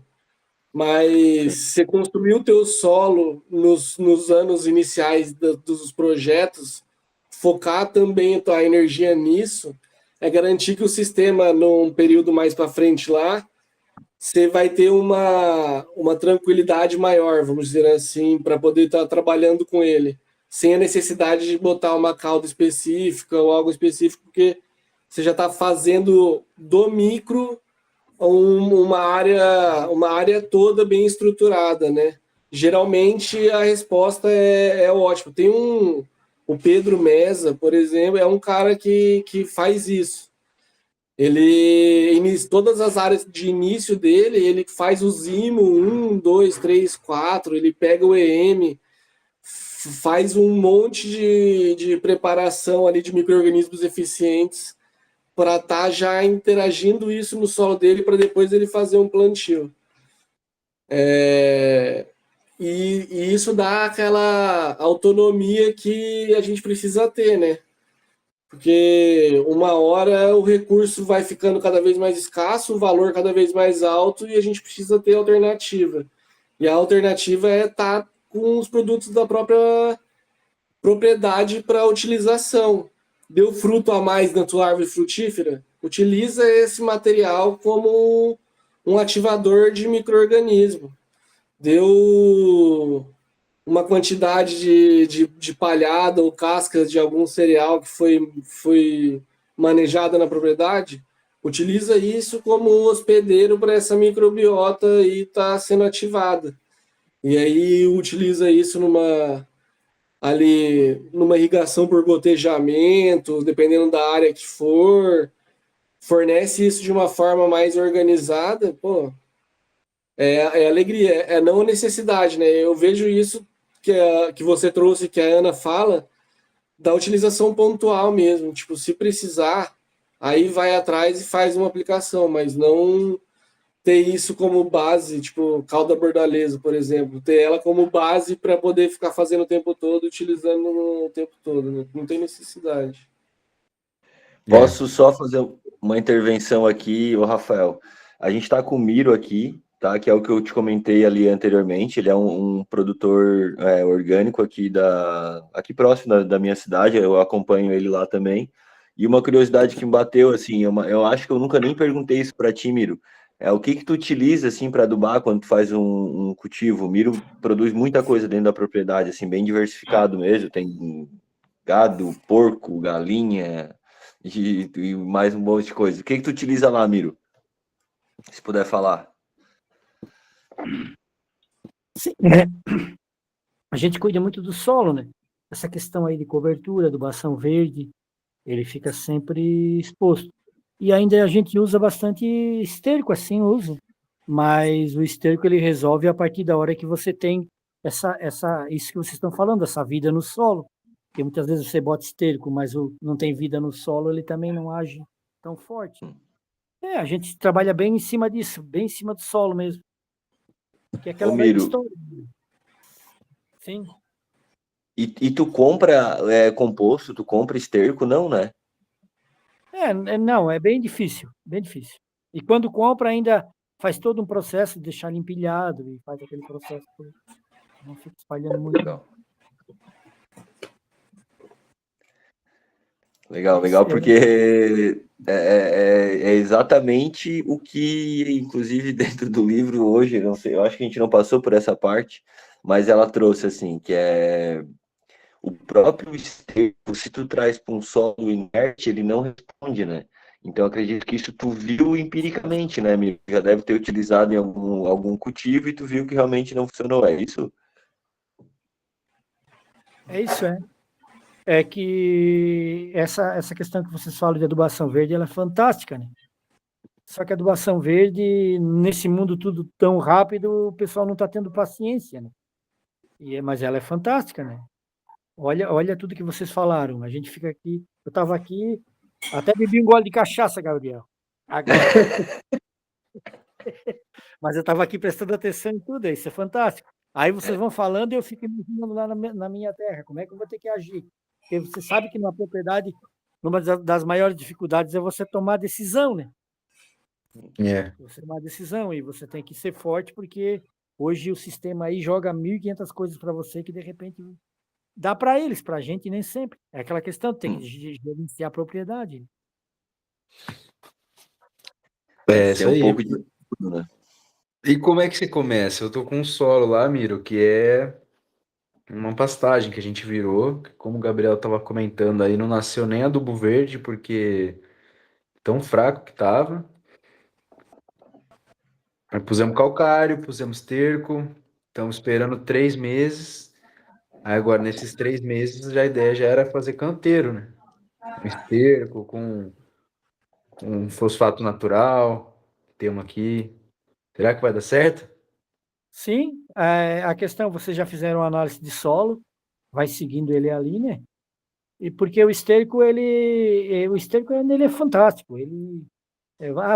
mas Sim, você construiu o teu solo nos anos iniciais dos projetos, focar também a tua energia nisso, é garantir que o sistema, num período mais para frente lá, você vai ter uma tranquilidade maior, vamos dizer assim, para poder estar trabalhando com ele. sem a necessidade de botar uma cauda específica ou algo específico, porque você já está fazendo do micro uma área toda bem estruturada, né? Geralmente a resposta é ótima. O Pedro Meza, por exemplo, é um cara que faz isso. Todas as áreas de início dele, ele faz o Zimo 1, 2, 3, 4, ele pega o EM, faz um monte de preparação ali de micro-organismos eficientes para estar já interagindo isso no solo dele para depois ele fazer um plantio. E isso dá aquela autonomia que a gente precisa ter, né? Porque uma hora o recurso vai ficando cada vez mais escasso, o valor cada vez mais alto e a gente precisa ter alternativa. E a alternativa é estar com os produtos da própria propriedade para utilização. Deu fruto a mais na tua árvore frutífera? Utiliza esse material como um ativador de micro-organismo. Deu uma quantidade de palhada ou casca de algum cereal que foi manejada na propriedade, utiliza isso como hospedeiro para essa microbiota e está sendo ativada. E aí utiliza isso numa irrigação por gotejamento, dependendo da área que for, fornece isso de uma forma mais organizada, pô, é alegria, é não necessidade, né? Eu vejo isso que você trouxe, que a Ana fala, da utilização pontual mesmo. Tipo, se precisar, aí vai atrás e faz uma aplicação, mas não ter isso como base, tipo, cauda bordaleza, por exemplo, ter ela como base para poder ficar fazendo o tempo todo, utilizando o tempo todo, né? Não tem necessidade. Posso só fazer uma intervenção aqui, ô Rafael? A gente está com o Miro aqui, tá? Que é o que eu te comentei ali anteriormente. Ele é um produtor orgânico aqui próximo da minha cidade. Eu acompanho ele lá também. E uma curiosidade que me bateu, assim, eu acho que eu nunca nem perguntei isso para ti, Miro. O que tu utiliza assim para adubar quando tu faz um cultivo? O Miro produz muita coisa dentro da propriedade, assim, bem diversificado mesmo. Tem gado, porco, galinha e mais um monte de coisa. O que tu utiliza lá, Miro? Se puder falar. Sim, a gente cuida muito do solo, né? Essa questão aí de cobertura, adubação verde, ele fica sempre exposto. E ainda a gente usa bastante esterco, assim, uso. Mas o esterco ele resolve a partir da hora que você tem isso que vocês estão falando, essa vida no solo. Porque muitas vezes você bota esterco, mas não tem vida no solo, ele também não age tão forte. A gente trabalha bem em cima disso, bem em cima do solo mesmo. Que é aquela velha história. Sim. E tu compra composto, tu compra esterco, não, né? Não, é bem difícil, bem difícil. E quando compra, ainda faz todo um processo de deixar ele empilhado e faz aquele processo, não fica espalhando muito. Legal, porque é exatamente o que, inclusive, dentro do livro hoje, não sei, eu acho que a gente não passou por essa parte, mas ela trouxe assim, que é o próprio esterco, se tu traz para um solo inerte, ele não responde, né? Então, acredito que isso tu viu empiricamente, né, amigo? Já deve ter utilizado em algum cultivo e tu viu que realmente não funcionou, é isso? É isso, É que essa questão que vocês falam de adubação verde, ela é fantástica, né? Só que a adubação verde, nesse mundo tudo tão rápido, o pessoal não está tendo paciência, né? Mas ela é fantástica, né? Olha tudo que vocês falaram. A gente fica aqui. Eu estava aqui, até bebi um gole de cachaça, Gabriel. Agora. Mas eu estava aqui prestando atenção em tudo, isso é fantástico. Aí vocês vão falando e eu fico imaginando lá na minha terra, como é que eu vou ter que agir? Porque você sabe que na propriedade, uma das maiores dificuldades é você tomar decisão, né? Você tomar decisão e você tem que ser forte, porque hoje o sistema aí joga 1.500 coisas para você que de repente dá para eles, para a gente nem sempre. É aquela questão de ter que gerenciar a propriedade. Isso aí. pouco de tudo, né? E como é que você começa? Eu tô com um solo lá, Miro, que é uma pastagem que a gente virou, que, como o Gabriel estava comentando aí, não nasceu nem adubo verde, porque tão fraco que tava. Aí pusemos calcário, pusemos esterco, estamos esperando 3 meses. Aí agora, nesses 3 meses, a ideia já era fazer canteiro, né? Um esterco com um fosfato natural, temos aqui. Será que vai dar certo? Sim, a questão, vocês já fizeram análise de solo, vai seguindo ele ali, né? E porque o esterco ele é fantástico.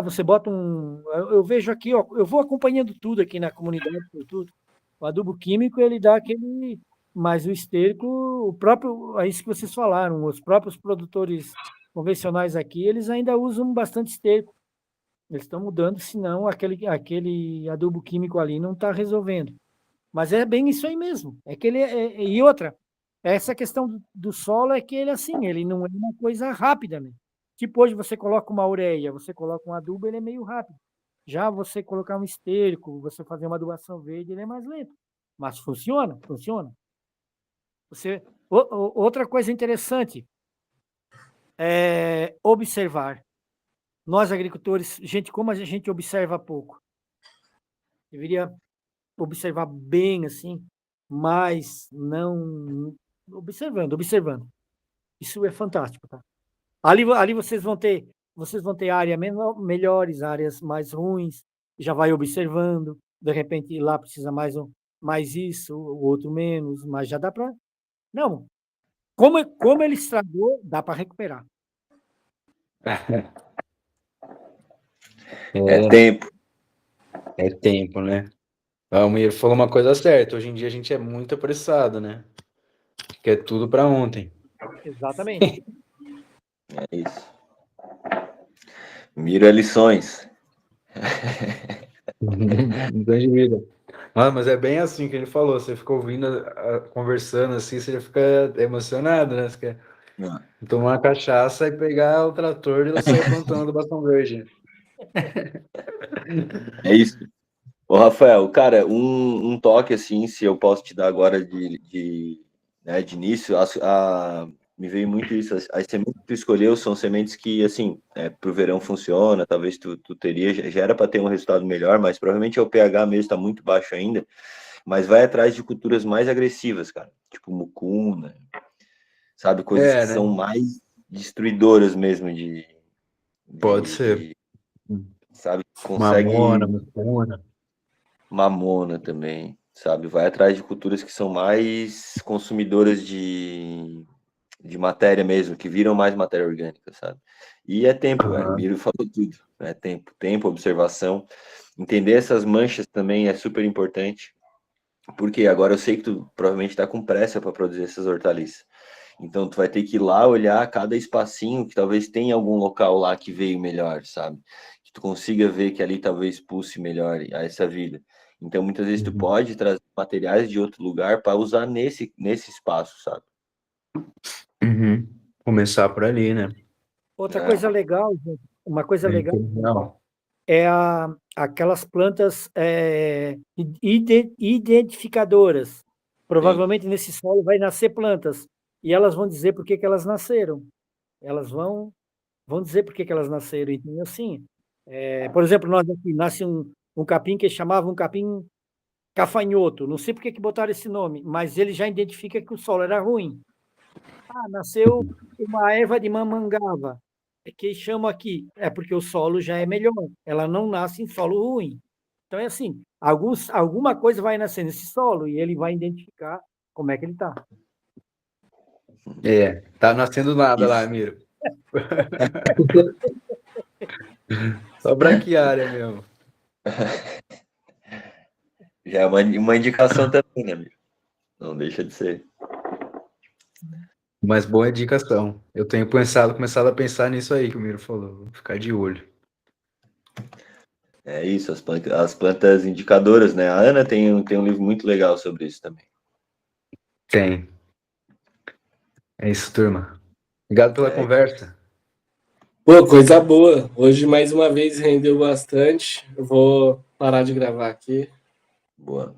Você bota um. Eu vejo aqui, ó, eu vou acompanhando tudo aqui na comunidade, por tudo. O adubo químico ele dá aquele, mas o esterco, o próprio, é isso que vocês falaram, os próprios produtores convencionais aqui, eles ainda usam bastante esterco. Eles estão mudando, senão aquele adubo químico ali não está resolvendo. Mas é bem isso aí mesmo. É que e outra, essa questão do solo é que ele assim, ele não é uma coisa rápida, né? Tipo, hoje você coloca uma ureia, você coloca um adubo, ele é meio rápido. Já você colocar um esterco, você fazer uma adubação verde, ele é mais lento. Mas funciona, funciona. Outra coisa interessante é observar. Nós, agricultores, gente, como a gente observa pouco. Deveria observar bem, assim, mas não observando. Isso é fantástico, tá? Ali vocês vão ter áreas melhores, áreas mais ruins, já vai observando, de repente lá precisa mais isso, o outro menos, mas já dá para. Não, como ele estragou, dá para recuperar. É tempo. É tempo, né? O Mir falou uma coisa certa. Hoje em dia a gente é muito apressado, né? Quer tudo para ontem. Exatamente. É isso. Mira lições. Mudança de vida. Ah, mas é bem assim que ele falou. Você fica ouvindo, conversando assim, você fica emocionado, né? Você quer tomar uma cachaça e pegar o trator e sair plantando do Bastão Verde. É isso. Ô, Rafael, cara, um toque assim, se eu posso te dar agora de início, me veio muito isso. As sementes que tu escolheu são sementes que, assim, pro verão funciona, talvez tu teria, já era para ter um resultado melhor, mas provavelmente o pH mesmo está muito baixo ainda. Mas vai atrás de culturas mais agressivas, cara, tipo mucuna, sabe? Coisas que É, né? são mais destruidoras mesmo Pode ser. sabe? Mamona, Consegue. mucuna. Mamona também, sabe? Vai atrás de culturas que são mais consumidoras de matéria mesmo, que viram mais matéria orgânica, sabe? E é tempo, velho. Miro falou tudo. É tempo, observação. Entender essas manchas também é super importante, porque agora eu sei que tu provavelmente está com pressa para produzir essas hortaliças. Então tu vai ter que ir lá olhar cada espacinho que talvez tenha algum local lá que veio melhor, sabe? Que tu consiga ver que ali talvez pulse melhor a essa vida. Então muitas vezes tu pode trazer materiais de outro lugar para usar nesse espaço, sabe? Uhum. Começar por ali, né? Outra coisa legal, gente, uma coisa legal Não. é aquelas plantas identificadoras. Sim. Provavelmente nesse solo vai nascer plantas e elas vão dizer por que que elas nasceram. Elas vão dizer por que que elas nasceram. Então, assim, por exemplo, nós aqui nasce um capim que chamava um capim cafanhoto. Não sei por que que botaram esse nome, mas ele já identifica que o solo era ruim. Nasceu uma erva de mamangava, que chama aqui, porque o solo já é melhor, ela não nasce em solo ruim. Então é assim, alguma coisa vai nascer nesse solo e ele vai identificar como é que ele está. Tá nascendo nada lá, Isso. Miro. Só braquiária mesmo. Já é uma indicação também, né, amigo? Não deixa de ser. Mas boa indicação. Eu tenho começado a pensar nisso aí que o Miro falou. Vou ficar de olho. É isso, as plantas indicadoras, né? A Ana tem um livro muito legal sobre isso também. Tem. É isso, turma. Obrigado pela conversa. Pô, coisa boa. Hoje, mais uma vez, rendeu bastante. Eu vou parar de gravar aqui. Boa.